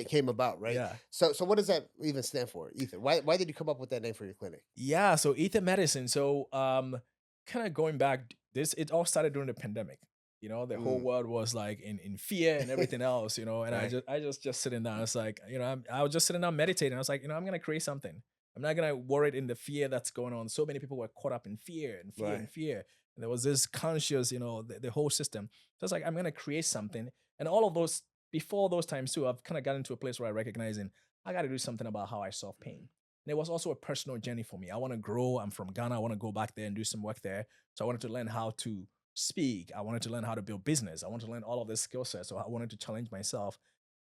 came about, right? yeah. So what does that even stand for? Ether. Why did you come up with that name for your clinic? Yeah, so Aether Medicine. So kind of going back, it all started during the pandemic. The whole Mm. world was like in fear and everything else, and Right. I just sitting down. It's like, I was just sitting down meditating. I was like, I'm gonna create something. I'm not gonna worry in the fear that's going on. So many people were caught up in fear and fear and Right. fear. And there was this conscious, the whole system. So it's like I'm gonna create something. And all of those before those times too, I've kind of gotten to a place where I recognizing I gotta do something about how I solve pain. And it was also a personal journey for me. I want to grow. I'm from Ghana. I want to go back there and do some work there. So I wanted to learn how to speak. I wanted to learn how to build business. I wanted to learn all of this skill sets. So I wanted to challenge myself.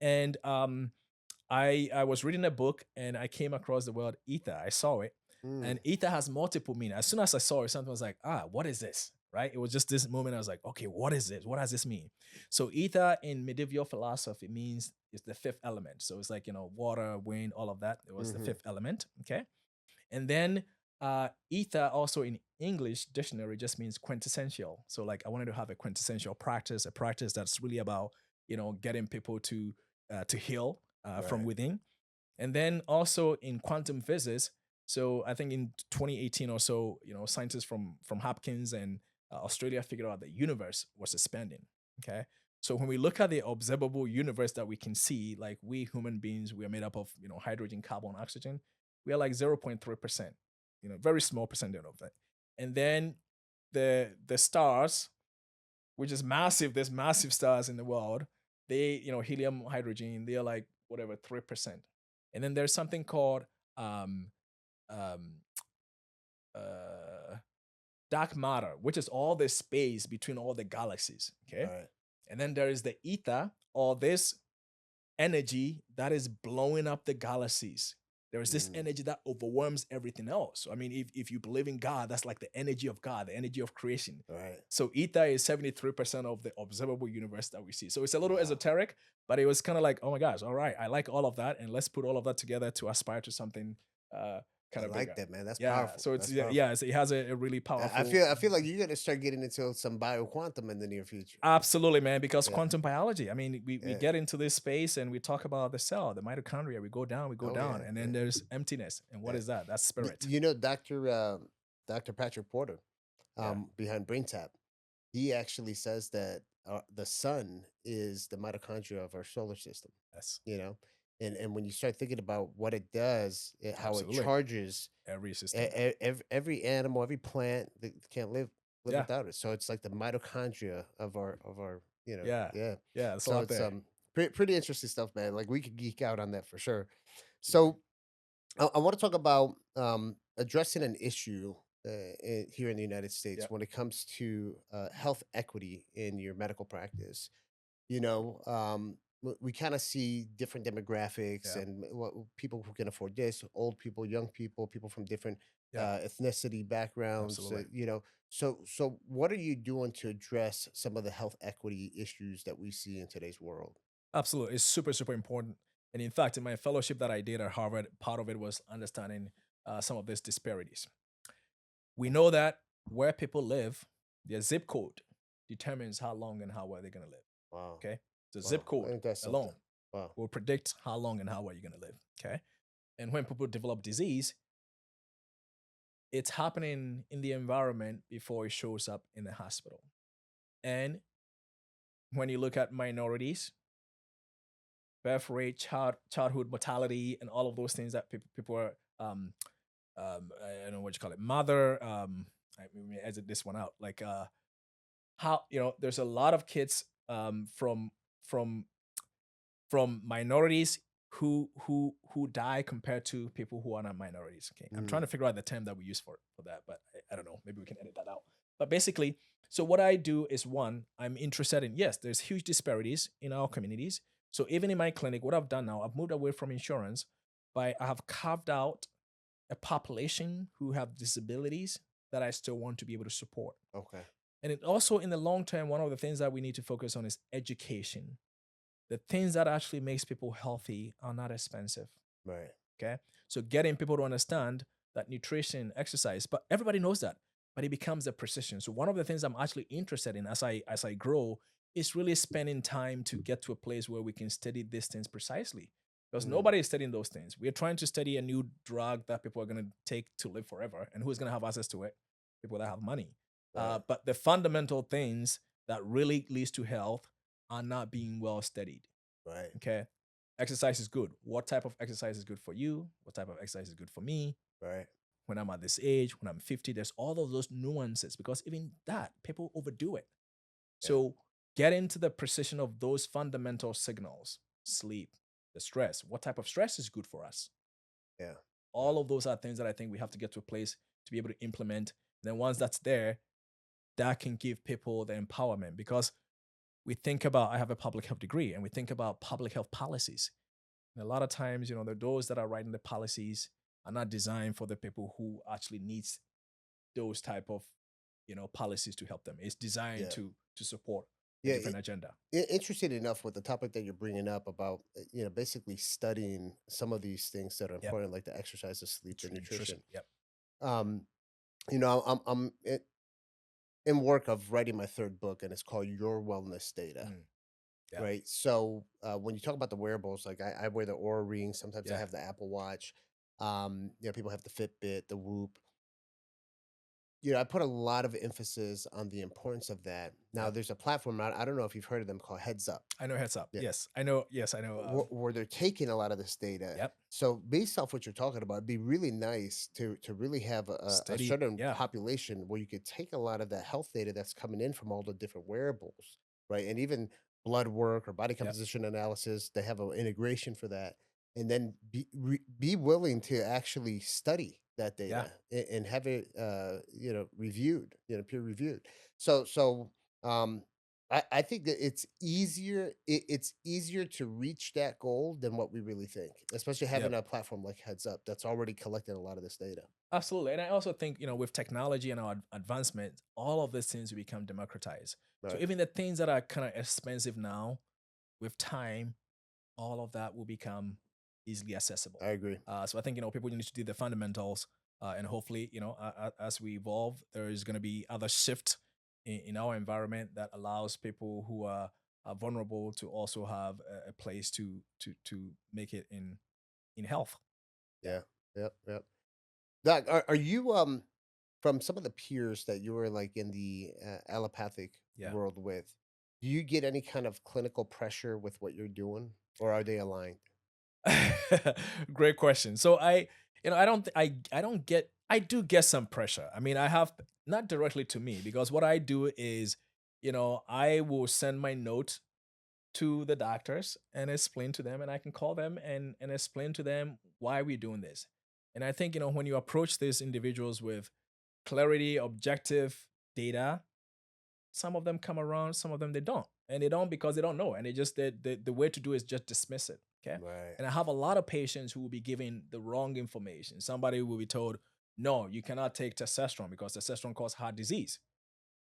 And I was reading a book and I came across the word ether. I saw it. Mm. And ether has multiple meanings. As soon as I saw it, something was like, what is this? Right? It was just this moment. I was like, okay, what is this? What does this mean? So ether in medieval philosophy means it's the fifth element. So it's like, water, wind, all of that. It was the Mhm. fifth element. Okay. And then ether also in English dictionary just means quintessential. So like I wanted to have a quintessential practice, a practice that's really about, getting people to heal from Right. within. And then also in quantum physics, so I think in 2018 or so, scientists from Hopkins and Australia figured out the universe was expanding. Okay, so when we look at the observable universe that we can see, like we human beings, we are made up of hydrogen, carbon, oxygen. We are like 0.3%, very small percentage of it. And then the stars, which is massive, there's massive stars in the world. They, helium, hydrogen, they are like whatever 3%. And then there's something called um, um, uh, dark matter, which is all the space between all the galaxies. Okay. Right. And then there is the ether, or this energy that is blowing up the galaxies. There is this Mm, energy that overwhelms everything else. So, I mean, if you believe in God, that's like the energy of God, the energy of creation. right. So ether is 73% of the observable universe that we see. So it's a little Wow. esoteric, but it was kind of like, oh my gosh, all right, I like all of that, and let's put all of that together to aspire to something uh, I kind of like bigger. that, man. That's Yeah. powerful. So it's That's powerful. it has a really I powerful. feel like you're gonna start getting into some bioquantum in the near future. Absolutely, man, because Yeah, quantum biology, I mean, we yeah. get into this space and we talk about the cell, the mitochondria, we go Oh down, yeah, and yeah, then there's emptiness. And what yeah. is that? That's spirit. You know, Dr. Patrick Porter, Yeah. behind BrainTap, he actually says that the sun is the mitochondria of our solar system. Yes. You know, and when you start thinking about what it does, how it Absolutely. charges Every system. every animal, every plant that can't live Yeah. without it. So it's like the mitochondria of our Yeah. yeah. Yeah. It's a So lot it's there. pretty interesting stuff, man. Like we could geek out on that for sure. Absolutely. So I want to talk about addressing an issue here in the United States Yeah. when it comes to health equity in your medical practice. You know, we kind of see different demographics Yeah. and what people who can afford this, old people, young people, people from different Yeah. ethnicity backgrounds. Absolutely. You know, so what are you doing to address some of the health equity issues that we see in today's world? Absolutely. It's super, super important. And in fact, in my fellowship that I did at Harvard, part of it was understanding some of these disparities. We know that where people live, their zip code determines how long and how well they're going to live. Wow, Okay. The zip wow, code ain't that something? alone Wow. will predict how long and how well you're going to live. Okay. And when people develop disease, it's happening in the environment before it shows up in the hospital. And when you look at minorities, birth rate, childhood mortality, and all of those things that people are, I don't know what you call it, mother. I mean, edit this one out. Like, how there's a lot of kids from from minorities who die compared to people who are not minorities. Okay, I'm trying Mm, to figure out the term that we use for that, but I don't know. Maybe we can edit that out. But basically, so what I do is one, I'm interested in, yes, there's huge disparities in our communities. So even in my clinic, what I've done now, I've moved away from insurance, by I have carved out a population who have disabilities that I still want to be able to support. okay. And it also, in the long term, one of the things that we need to focus on is education. The things that actually makes people healthy are not expensive. Right. Okay. So getting people to understand that nutrition, exercise, but everybody knows that, but it becomes a precision. So one of the things I'm actually interested in as I grow is really spending time to get to a place where we can study these things precisely. Because Mm, nobody is studying those things. We're trying to study a new drug that people are going to take to live forever. And who's going to have access to it? People that have money. right. But the fundamental things that really leads to health are not being well studied. Right. Okay. Exercise is good. What type of exercise is good for you? What type of exercise is good for me? Right. When I'm at this age, when I'm 50, there's all of those nuances because even that, people overdo it. Yeah. So get into the precision of those fundamental signals: sleep, the stress. What type of stress is good for us? Yeah. Yeah. All of those are things that I think we have to get to a place to be able to implement. And then once that's there, that can give people the empowerment because we think about, I have a public health degree, and we think about public health policies. And a lot of times, those that are writing the policies are not designed for the people who actually needs those type of, policies to help them. It's designed Yeah. to support a Yeah. different agenda. Interested enough with the topic that you're bringing up about basically studying some of these things that are Yep. important, like the exercise, the sleep, the nutrition. Yep. Um, I'm in work of writing my third book, and it's called Your Wellness Data. Mm, yeah. Right. So when you talk about the wearables, like I wear the Aura Ring. Sometimes I Yeah. have the Apple Watch. People have the Fitbit, the Whoop. I put a lot of emphasis on the importance of that. Now, Yep. there's a platform I don't know if you've heard of them called Heads Up. I know heads up. Yeah. Yes. I know. Yes. I know. Where they're taking a lot of this data. Yep. So based off what you're talking about, it'd be really nice to really have a Steady. certain Yeah. population where you could take a lot of that health data that's coming in from all the different wearables, right? And even blood work or body Yep. composition analysis, they have an integration for that. And then be willing to actually study that Yeah. data and have it reviewed, peer reviewed. So um I think that it's easier to reach that goal than what we really think, especially Yeah. having a platform like Heads Up that's already collected a lot of this data. Absolutely. And I also think, with technology and our advancement, all of these things will become democratized. So Right. even the things that are kind of expensive now, with time, all of that will become easily accessible. I agree. So I think, people need to do the fundamentals, and hopefully, as we evolve, there is going to be other shift in our environment that allows people who are vulnerable to also have a place to make it in health. Yeah. Yeah. Yep. Yep. Doc, are you from some of the peers that you were like in the allopathic Yeah. world with? Do you get any kind of clinical pressure with what you're doing, or are they aligned? Great question. So I don't get I do get some pressure. I mean, I have not directly to me because what I do is, I will send my note to the doctors and explain to them, and I can call them and explain to them why we're doing this. And I think, when you approach these individuals with clarity, objective data, some of them come around, some of them they don't. And they don't because they don't know. And they just the way to do is just dismiss it. Okay. Right. And I have a lot of patients who will be given the wrong information. Somebody will be told, no, you cannot take testosterone because testosterone causes heart disease.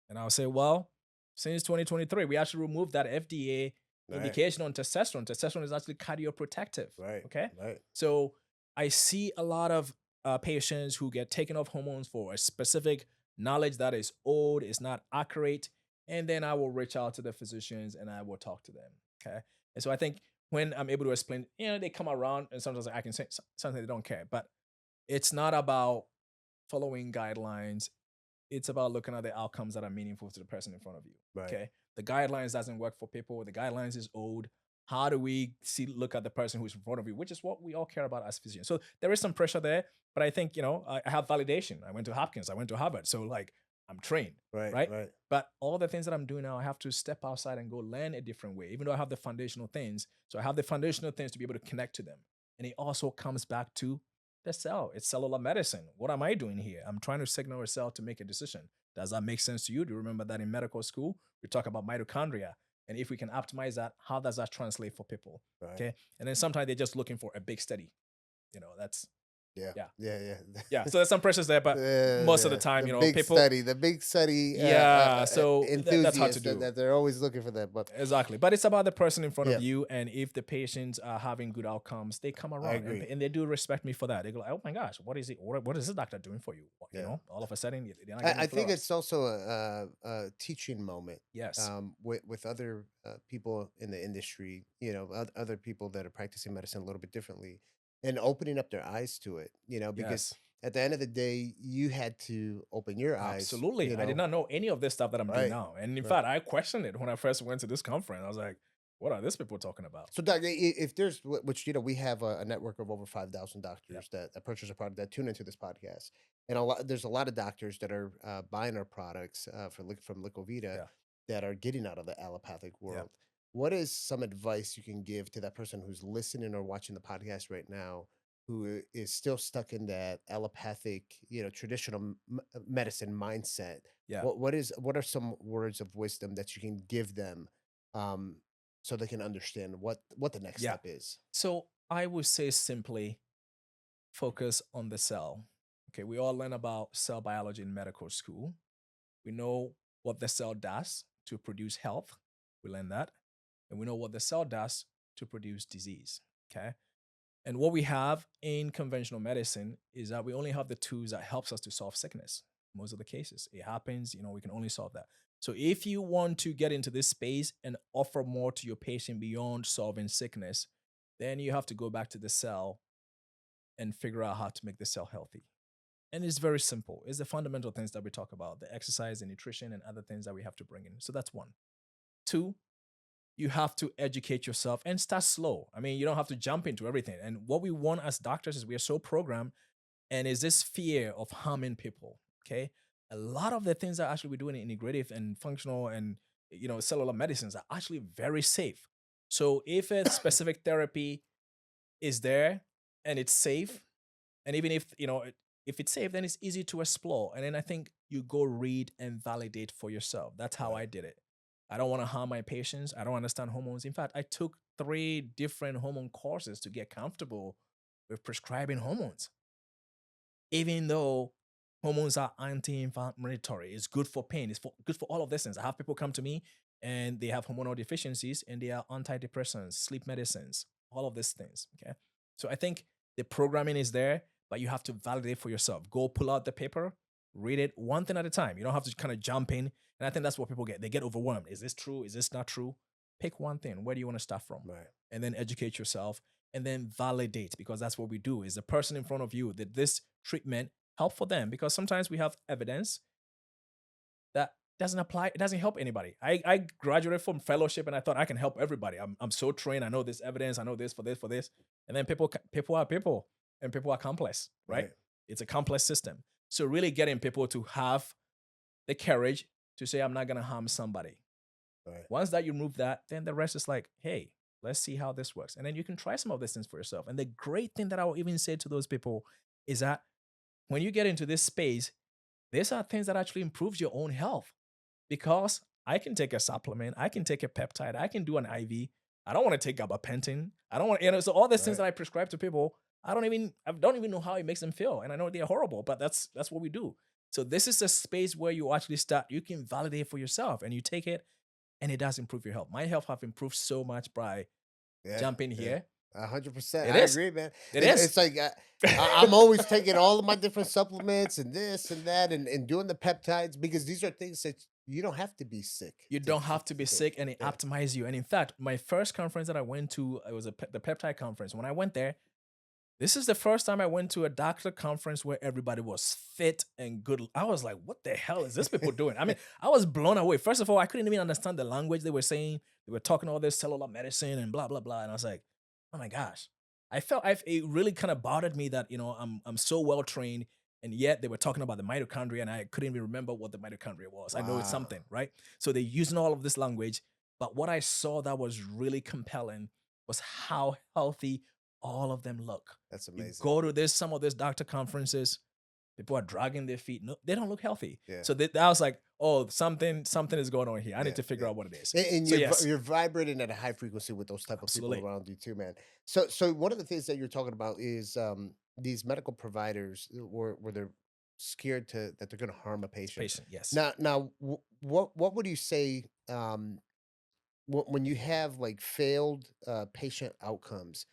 And I'll say, well, since 2023, we actually removed that FDA Right. indication on testosterone. Testosterone is actually cardioprotective. Right. Okay. Right. So I see a lot of patients who get taken off hormones for a specific knowledge that is old, is not accurate. And then I will reach out to the physicians and I will talk to them. Okay. And so I think when I'm able to explain, they come around and sometimes I can say something they don't care, but it's not about following guidelines. It's about looking at the outcomes that are meaningful to the person in front of you. Right. Okay. The guidelines doesn't work for people. The guidelines is old. How do we look at the person who's in front of you, which is what we all care about as physicians. So there is some pressure there, but I think, I have validation. I went to Hopkins, I went to Harvard. So like I'm trained, Right. right? Right. But all the things that I'm doing now, I have to step outside and go learn a different way, even though I have the foundational things. So I have the foundational things to be able to connect to them. And it also comes back to the cell. It's cellular medicine. What am I doing here? I'm trying to signal a cell to make a decision. Does that make sense to you? Do you remember that in medical school? We talk about mitochondria. And if we can optimize that, how does that translate for people? Right. Okay. And then sometimes they're just looking for a big study. That's Yeah. Yeah. Yeah. Yeah. yeah. So there's some pressures there, but most of the time, the big study, Yeah, so that's hard to enthusiasts do. that they're always looking for that. But Exactly. But it's about the person in front Yeah. of you. And if the patients are having good outcomes, they come around agree. and they do respect me for that. They go, oh my gosh, what is it? What is this doctor doing for you? Yeah. All of a sudden, they're not getting I think fluoride. it's also a teaching moment. Yes. With other people in the industry, other people that are practicing medicine a little bit differently, and opening up their eyes to it. Because Yes. at the end of the day, you had to open your eyes. Absolutely. I did not know any of this stuff that I'm doing Right. now. And in Right. fact, I questioned it when I first went to this conference. I was like, what are these people talking about? So, Doc, if there's which we have a network of over 5,000 doctors that purchase a product that tune into this podcast, and there's a lot of doctors that are buying our products from Licovita Yeah. that are getting out of the allopathic Yeah. world. What is some advice you can give to that person who's listening or watching the podcast right now, who is still stuck in that allopathic, traditional medicine mindset? Yeah. What are some words of wisdom that you can give them? Um, so they can understand what the next Yeah. step is. So I would say simply focus on the cell. Okay. We all learn about cell biology in medical school. We know what the cell does to produce health. We learn that. And we know what the cell does to produce disease. Okay. And what we have in conventional medicine is that we only have the tools that helps us to solve sickness. Most of the cases, it happens, we can only solve that. So if you want to get into this space and offer more to your patient beyond solving sickness, then you have to go back to the cell and figure out how to make the cell healthy. And it's very simple. It's the fundamental things that we talk about, the exercise, the nutrition, and other things that we have to bring in. So that's one. Two, you have to educate yourself and start slow. I mean, you don't have to jump into everything. And what we want as doctors is we are so programmed, and is this fear of harming people. Okay. A lot of the things that actually we do in integrative and functional and cellular medicines are actually very safe. So if a specific therapy is there and it's safe, and even if it's safe, then it's easy to explore. And then I think you go read and validate for yourself. That's how I did it. I don't want to harm my patients. I don't understand hormones. In fact, I took 3 different hormone courses to get comfortable with prescribing hormones, even though hormones are anti-inflammatory. It's good for pain. It's good for all of these things. I have people come to me and they have hormonal deficiencies and they are antidepressants, sleep medicines, all of these things. Okay. So I think the programming is there, but you have to validate for yourself. Go pull out the paper, read it one thing at a time. You don't have to kind of jump in. And I think that's what people get. They get overwhelmed. Is this true? Is this not true? Pick one thing. Where do you want to start from? Right. And then educate yourself and then validate, because that's what we do. Is the person in front of you that this treatment help for them? Because sometimes we have evidence that doesn't apply, it doesn't help anybody. I graduated from fellowship and I thought I can help everybody. I'm so trained. I know this evidence. I know this for this, for this. And then people are people and people are complex, right? It's a complex system. So really getting people to have the courage to say, I'm not going to harm somebody. Right. Once that you remove that, then the rest is like, hey, let's see how this works. And then you can try some of these things for yourself. And the great thing that I will even say to those people is that when you get into this space, these are things that actually improves your own health, because I can take a supplement, I can take a peptide, I can do an IV. I don't want to take gabapentin. I don't want, so all these things that I prescribe to people, I don't even know how it makes them feel. And I know they're horrible, but that's what we do. So this is a space where you actually start, you can validate for yourself and you take it and it does improve your health. My health have improved so much by jumping here. 100%. It I is. agree, man. It is. It's like I'm always taking all of my different supplements and this and that and doing the peptides, because these are things that you don't have to be sick. You don't have to be sick, and it optimizes you. And in fact, my first conference that I went to, it was the peptide conference. When I went there, this is the first time I went to a doctor conference where everybody was fit and good. I was like, what the hell is this people doing? I mean, I was blown away. First of all, I couldn't even understand the language they were saying. They were talking all this cellular medicine and blah, blah, blah. And I was like, oh my gosh. It really kind of bothered me that, I'm so well trained, and yet they were talking about the mitochondria and I couldn't even remember what the mitochondria was. I know it's something, right? So they're using all of this language. But what I saw that was really compelling was how healthy all of them look. That's amazing. You go to some of these doctor conferences, people are dragging their feet. No, they don't look healthy. Yeah. So I was like, oh, something is going on here. I need to figure out what it is. And you're vibrating at a high frequency with those type of people around you too, man. So one of the things that you're talking about is these medical providers where they're scared that they're going to harm a patient. Yes. Now, what would you say when you have like failed patient outcomes?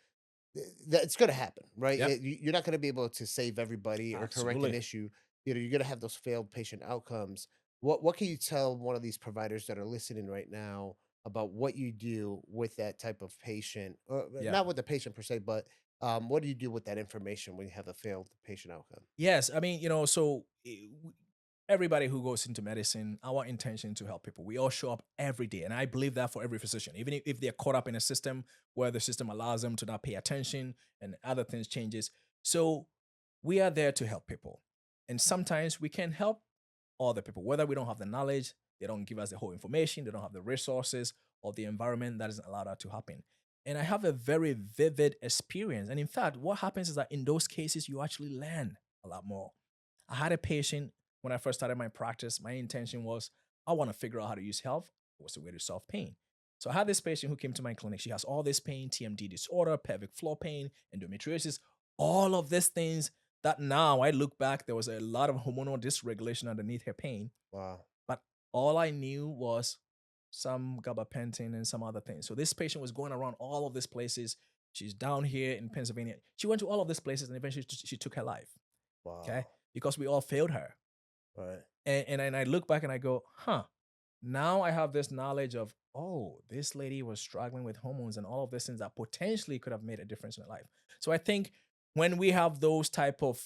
That's going to happen, right? Yep. You're not going to be able to save everybody or correct an issue. You're going to have those failed patient outcomes. What can you tell one of these providers that are listening right now about what you do with that type of patient? Not with the patient per se, but what do you do with that information when you have a failed patient outcome? Yes, I mean, everybody who goes into medicine, our intention to help people. We all show up every day. And I believe that for every physician, even if they're caught up in a system where the system allows them to not pay attention and other things changes. So we are there to help people. And sometimes we can help other people, whether we don't have the knowledge, they don't give us the whole information, they don't have the resources or the environment that doesn't allow that to happen. And I have a very vivid experience. And in fact, what happens is that in those cases, you actually learn a lot more. I had a patient when I first started my practice. My intention was, I want to figure out how to use health. What's the way to solve pain? So I had this patient who came to my clinic. She has all this pain, TMD disorder, pelvic floor pain, endometriosis, all of these things that now I look back, there was a lot of hormonal dysregulation underneath her pain. Wow. But all I knew was some gabapentin and some other things. So this patient was going around all of these places. She's down here in Pennsylvania. She went to all of these places and eventually she took her life. Wow. Okay. Because we all failed her. Right. And I look back and I go, now I have this knowledge of, oh, this lady was struggling with hormones and all of these things that potentially could have made a difference in her life. So I think when we have those type of,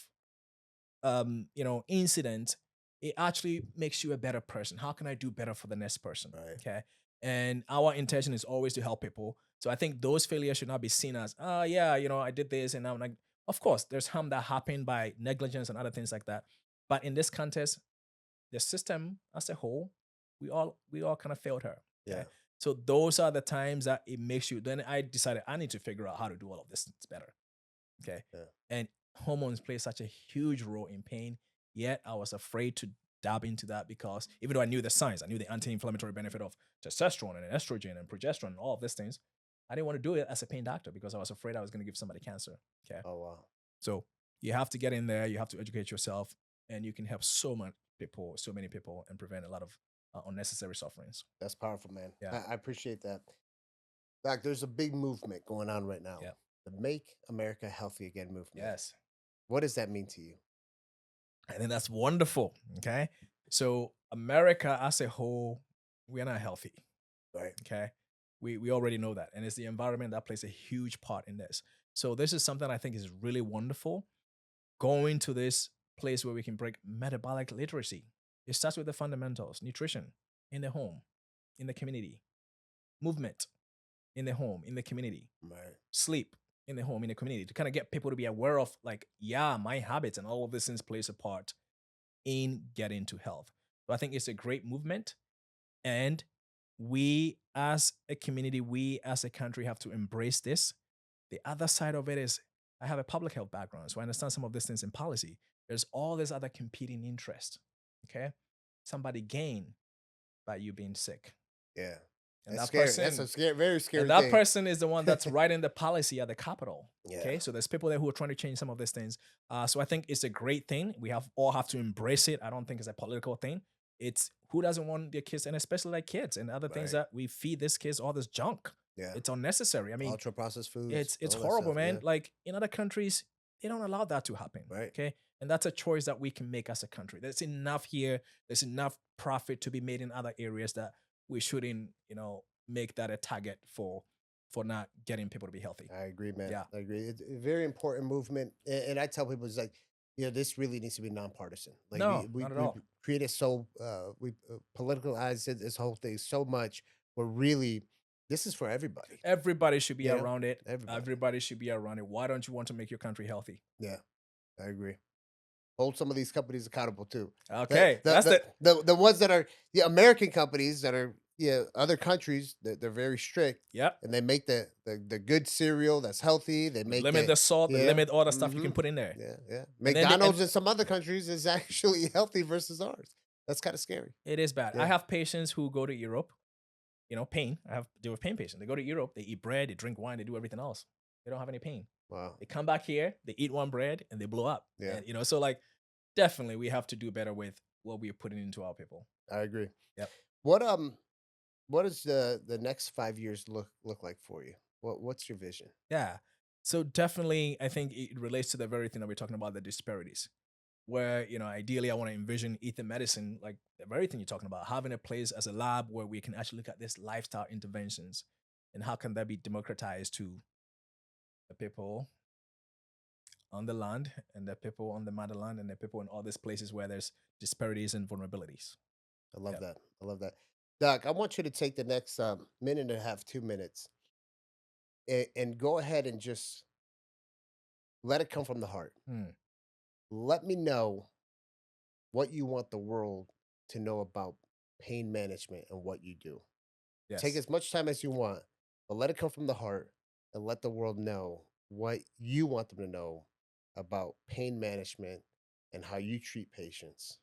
incidents, it actually makes you a better person. How can I do better for the next person? Right. Okay. And our intention is always to help people. So I think those failures should not be seen as, I did this and I'm like, of course, there's harm that happened by negligence and other things like that. But in this context, the system as a whole, we all kind of failed her. Okay? Yeah. So those are the times that it makes you, then I decided I need to figure out how to do all of this better. Okay. Yeah. And hormones play such a huge role in pain, yet I was afraid to dab into that because even though I knew the science, I knew the anti-inflammatory benefit of testosterone and estrogen and progesterone and all of these things, I didn't want to do it as a pain doctor because I was afraid I was going to give somebody cancer. Okay. Oh wow. So you have to get in there, you have to educate yourself, and you can help so many people, and prevent a lot of unnecessary sufferings. That's powerful, man. Yeah. I appreciate that. Doc, there's a big movement going on right now. Yeah. The Make America Healthy Again movement. Yes. What does that mean to you? I think that's wonderful. Okay. So America as a whole, we are not healthy. Right. Okay. We already know that. And it's the environment that plays a huge part in this. So this is something I think is really wonderful. Going to this place where we can break metabolic literacy. It starts with the fundamentals: nutrition in the home, in the community, movement in the home, in the community, Right. sleep in the home, in the community, to kind of get people to be aware of, like, yeah, my habits and all of these things plays a part in getting to health. So I think it's a great movement. And we as a community, we as a country have to embrace this. The other side of it is I have a public health background, so I understand some of these things in policy. There's all this other competing interest. Okay. Somebody gain by you being sick. Yeah. And That's that scary. person, That's a scary, very scary and that thing. person is the one that's writing the policy at the Capitol. Yeah. Okay, so there's people there who are trying to change some of these things. So I think it's a great thing. We all have to embrace it. I don't think it's a political thing. It's who doesn't want their kids, and especially like kids and other things Right. that we feed these kids all this junk. Yeah. It's unnecessary. I mean, Ultra processed foods. it's all that horrible, stuff, man. yeah. Like in other countries, they don't allow that to happen. Right. Okay. And that's a choice that we can make as a country. There's enough here. There's enough profit to be made in other areas that we shouldn't, make that a target for not getting people to be healthy. I agree, man. Yeah. I agree. It's a very important movement. And I tell people, it's like, this really needs to be nonpartisan. Like No, not at all. we created we politicalized this whole thing so much, but really, this is for everybody. Everybody should be Yeah, around it. everybody. Everybody should be around it. Why don't you want to make your country healthy? Yeah, I agree. Hold some of these companies accountable too. Okay. The ones that are the American companies that are other countries they're very strict. Yep. And they make the good cereal that's healthy. They make Limit the salt, they yeah, limit all the stuff you can mhm, put in there. yeah. then McDonald's in some other countries is actually healthy versus ours. That's kind of scary. It is bad. Yeah. I have patients who go to Europe, pain. I have deal with pain patients. They go to Europe, they eat bread, they drink wine, they do everything else. They don't have any pain. Wow. They come back here, they eat one bread, and they blow up. Yeah. And, so like definitely we have to do better with what we are putting into our people. I agree. Yep. What does the next 5 years look like for you? What's your vision? Yeah. So definitely I think it relates to the very thing that we're talking about, the disparities. Where, ideally I want to envision Aether Medicine, like the very thing you're talking about, having a place as a lab where we can actually look at these lifestyle interventions and how can that be democratized to the people on the land and the people on the motherland and the people in all these places where there's disparities and vulnerabilities. I love Yep. that. I love that. Doc, I want you to take the next minute and a half, 2 minutes, and go ahead and just let it come from the heart. Hmm. Let me know what you want the world to know about pain management and what you do. Yes. Take as much time as you want, but let it come from the heart and let the world know what you want them to know about pain management and how you treat patients.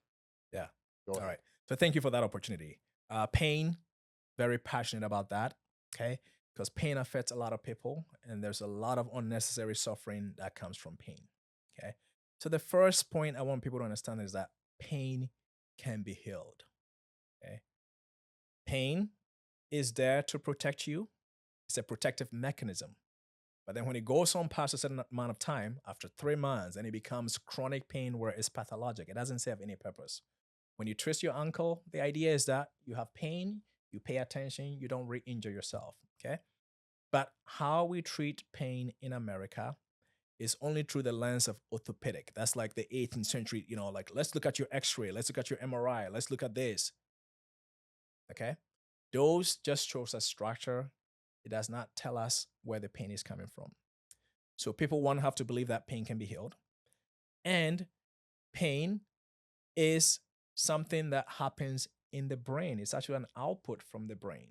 Yeah. Go All ahead. right. So thank you for that opportunity. Pain, very passionate about that. Okay. Because pain affects a lot of people and there's a lot of unnecessary suffering that comes from pain. Okay. So the first point I want people to understand is that pain can be healed. Okay. Pain is there to protect you. It's a protective mechanism. But then when it goes on past a certain amount of time, after 3 months, then it becomes chronic pain where it's pathologic. It doesn't serve any purpose. When you twist your ankle, the idea is that you have pain, you pay attention, you don't re-injure yourself, okay? But how we treat pain in America is only through the lens of orthopedic. That's like the 18th century, like let's look at your x-ray, let's look at your MRI, let's look at this, okay? Those just shows us structure. It does not tell us where the pain is coming from. So people, one, have to believe that pain can be healed. And pain is something that happens in the brain. It's actually an output from the brain.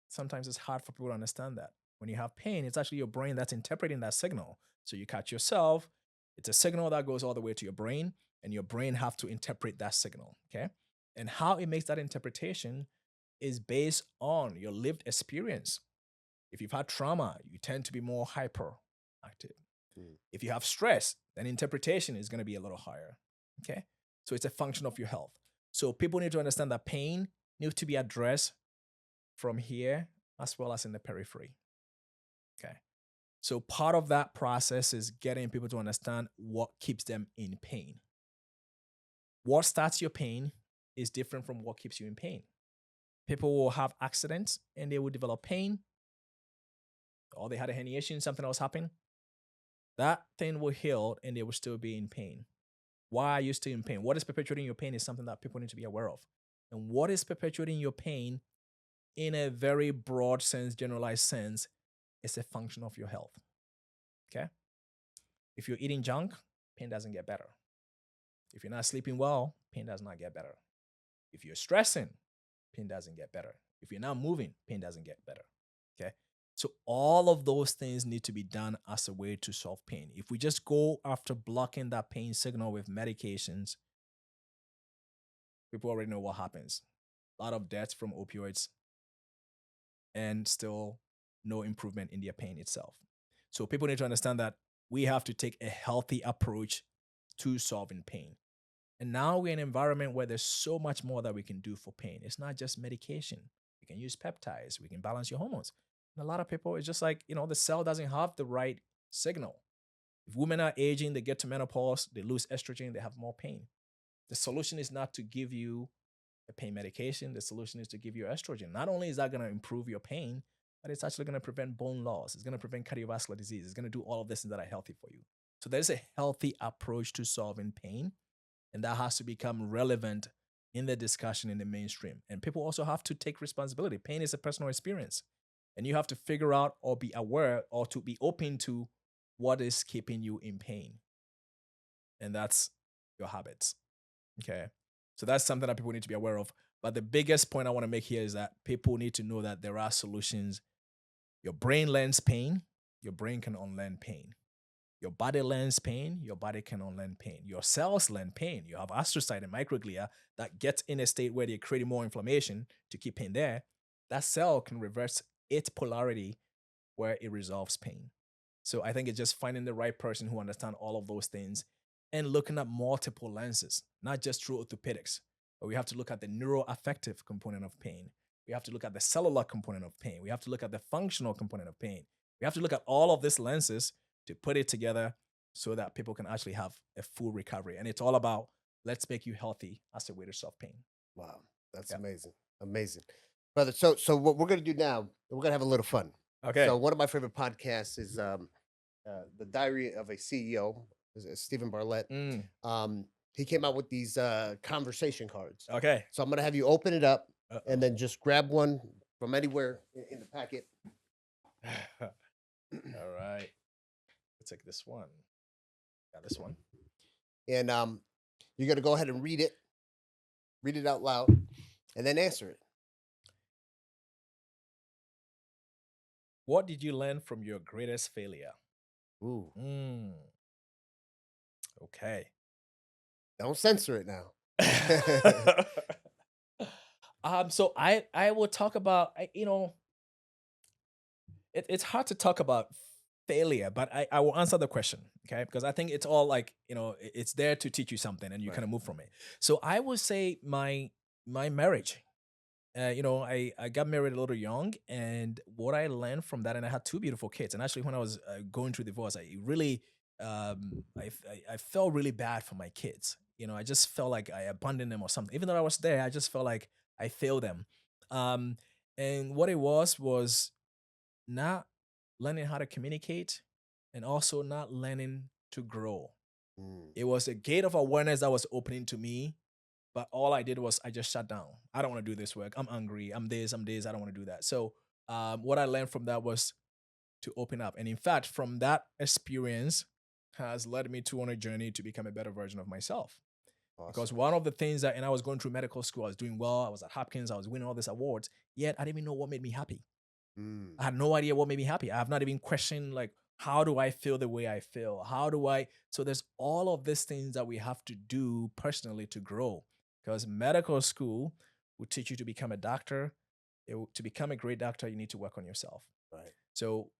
Sometimes it's hard for people to understand that. When you have pain, it's actually your brain that's interpreting that signal. So you cut yourself, it's a signal that goes all the way to your brain. and your brain have to interpret that signal. Okay. And how it makes that interpretation is based on your lived experience. If you've had trauma, you tend to be more hyperactive. If you have stress, then interpretation is going to be a little higher. Okay. So it's a function of your health. So people need to understand that pain needs to be addressed from here as well as in the periphery. Okay. So part of that process is getting people to understand what keeps them in pain. What starts your pain is different from what keeps you in pain. People will have accidents and they will develop pain, or they had a herniation, something else happened. That thing will heal and they will still be in pain. Why are you still in pain? What is perpetuating your pain is something that people need to be aware of. And what is perpetuating your pain in a very broad sense, generalized sense, is a function of your health. Okay? If you're eating junk, pain doesn't get better. If you're not sleeping well, pain does not get better. If you're stressing, pain doesn't get better. If you're not moving, pain doesn't get better. Okay? So all of those things need to be done as a way to solve pain. If we just go after blocking that pain signal with medications, people already know what happens. A lot of deaths from opioids and still no improvement in their pain itself. So people need to understand that we have to take a healthy approach to solving pain. And now we're in an environment where there's so much more that we can do for pain. It's not just medication. We can use peptides. We can balance your hormones. And a lot of people, it's just like, the cell doesn't have the right signal. If women are aging, they get to menopause, they lose estrogen, they have more pain. The solution is not to give you a pain medication. The solution is to give you estrogen. Not only is that going to improve your pain, but it's actually going to prevent bone loss. It's going to prevent cardiovascular disease. It's going to do all of this things that are healthy for you. So there's a healthy approach to solving pain, and that has to become relevant in the discussion in the mainstream. And people also have to take responsibility. Pain is a personal experience, and you have to figure out or be aware or to be open to what is keeping you in pain. And that's your habits. Okay. So that's something that people need to be aware of. But the biggest point I want to make here is that people need to know that there are solutions. Your brain learns pain. Your brain can unlearn pain. Your body learns pain. Your body can unlearn pain. Your cells learn pain. You have astrocyte and microglia that gets in a state where they're creating more inflammation to keep pain there. That cell can reverse its polarity where it resolves pain. So I think it's just finding the right person who understands all of those things and looking at multiple lenses, not just through orthopedics, but we have to look at the neuroaffective component of pain. We have to look at the cellular component of pain. We have to look at the functional component of pain. We have to look at all of these lenses to put it together so that people can actually have a full recovery. And it's all about, let's make you healthy as a way to solve pain. Wow, that's amazing. Amazing. Brother, so what we're going to do now, we're going to have a little fun. Okay. So one of my favorite podcasts is The Diary of a CEO, Stephen Bartlett. He came out with these conversation cards. Okay. So I'm going to have you open it up and then just grab one from anywhere in the packet. All right. Let's take this one. Yeah, this one. And you're going to go ahead and read it out loud, and then answer it. What did you learn from your greatest failure? Ooh. Okay. Don't censor it now. So I will talk about, it's hard to talk about failure, but I will answer the question, okay? Because I think it's all like, it's there to teach you something and you kind of move from it. So I would say my marriage, I got married a little young, and what I learned from that, and I had two beautiful kids. And actually when I was going through divorce, I really, I felt really bad for my kids. I just felt like I abandoned them or something. Even though I was there, I just felt like I failed them. And what it was not learning how to communicate and also not learning to grow. It was a gate of awareness that was opening to me, but all I did was I just shut down. I don't want to do this work. I'm angry. I'm this. I don't want to do that. So what I learned from that was to open up. And in fact, from that experience has led me to on a journey to become a better version of myself. Awesome. Because one of the things and I was going through medical school, I was doing well. I was at Hopkins. I was winning all these awards. Yet I didn't even know what made me happy. I had no idea what made me happy. I have not even questioned like, How do I feel the way I feel? So there's all of these things that we have to do personally to grow, because medical school will teach you to become a doctor. To become a great doctor, you need to work on yourself. Right. So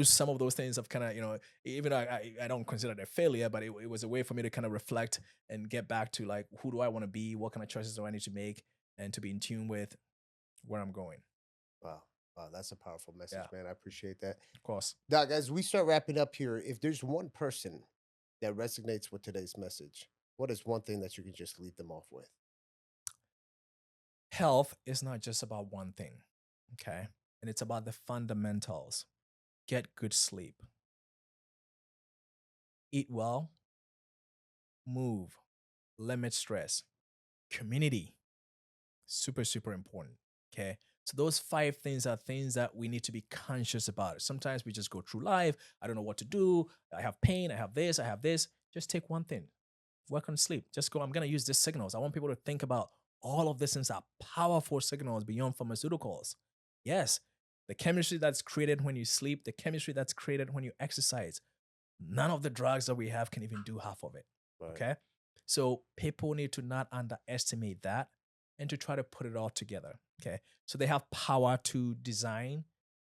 some of those things have kind of, even though I don't consider it a failure, but it was a way for me to kind of reflect and get back to like, who do I want to be? What kind of choices do I need to make? And to be in tune with where I'm going. Wow. Wow, that's a powerful message, Yeah, man. I appreciate that. of course. Doc, as we start wrapping up here, if there's one person that resonates with today's message, what is one thing that you can just lead them off with? Health is not just about one thing, okay? And it's about the fundamentals. Get good sleep, eat well, move, limit stress, community. Super, super important. Okay. So those 5 things are things that we need to be conscious about. Sometimes we just go through life. I don't know what to do. I have pain. I have this. I have this. Just take one thing. Work on sleep. Just go, I'm going to use these signals. I want people to think about all of these things are powerful signals beyond pharmaceuticals. Yes. The chemistry that's created when you sleep, the chemistry that's created when you exercise. None of the drugs that we have can even do half of it. Right. Okay. So people need to not underestimate that and to try to put it all together. Okay. So they have power to design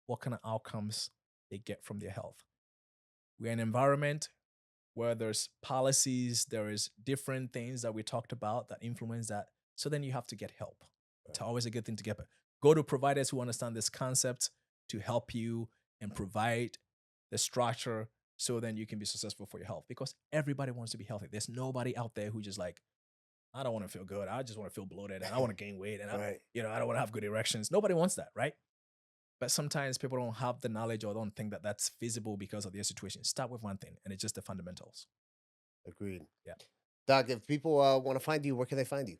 what kind of outcomes they get from their health. We're in an environment where there's policies, there is different things that we talked about that influence that. So then you have to get help. It's always a good thing to get. Go to providers who understand this concept to help you and provide the structure so then you can be successful for your health, because everybody wants to be healthy. There's nobody out there who just like, I don't want to feel good. I just want to feel bloated and I want to gain weight and Right. I don't want to have good erections. Nobody wants that, right? But sometimes people don't have the knowledge or don't think that that's feasible because of their situation. Start with one thing, and it's just the fundamentals. Agreed. Yeah. Doc, if people want to find you, where can they find you?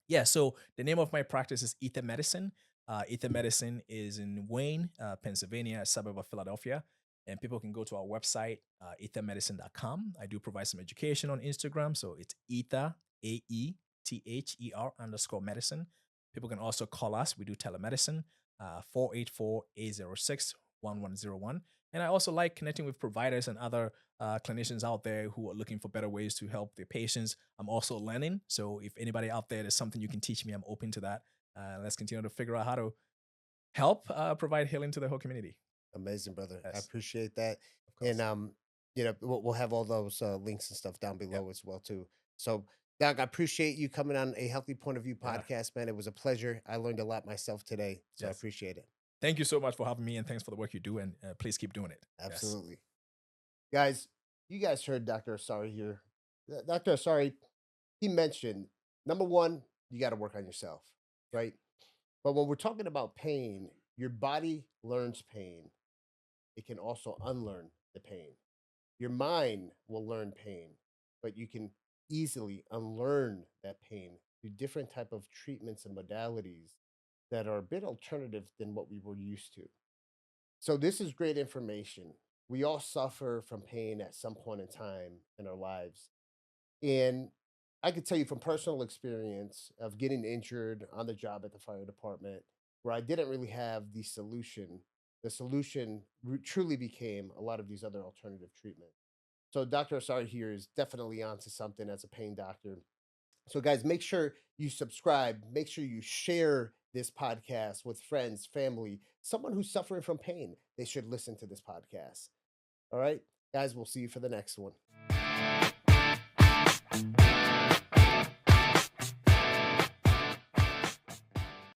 Yeah. So the name of my practice is Aether Medicine. Aether Medicine is in Wayne, Pennsylvania, a suburb of Philadelphia. And people can go to our website, aethermedicine.com. I do provide some education on Instagram. So it's Aether, AETHER_medicine. People can also call us. We do telemedicine, 484-806-1101. And I also like connecting with providers and other clinicians out there who are looking for better ways to help their patients. I'm also learning. So if anybody out there, there's something you can teach me, I'm open to that. Let's continue to figure out how to help provide healing to the whole community. Amazing, brother. I Yes. appreciate that. Of course. And we'll have all those links and stuff down below Yep. as well too. So, Doc, I appreciate you coming on a Healthy Point of View Yeah. podcast, man. It was a pleasure. I learned a lot myself today, so I Yes. appreciate it. Thank you so much for having me, and thanks for the work you do. And please keep doing it. Yes. Absolutely. Guys, you guys heard Dr. Asare here. Dr. Asare, he mentioned number one, you got to work on yourself, right? But when we're talking about pain, your body learns pain. It can also unlearn the pain. Your mind will learn pain, but you can easily unlearn that pain through different type of treatments and modalities that are a bit alternative than what we were used to. So this is great information. We all suffer from pain at some point in time in our lives. And I could tell you from personal experience of getting injured on the job at the fire department, where I didn't really have the solution truly became a lot of these other alternative treatments. So Dr. Asari here is definitely onto something as a pain doctor. So guys, make sure you subscribe, make sure you share this podcast with friends, family, someone who's suffering from pain. They should listen to this podcast. All right, guys, we'll see you for the next one.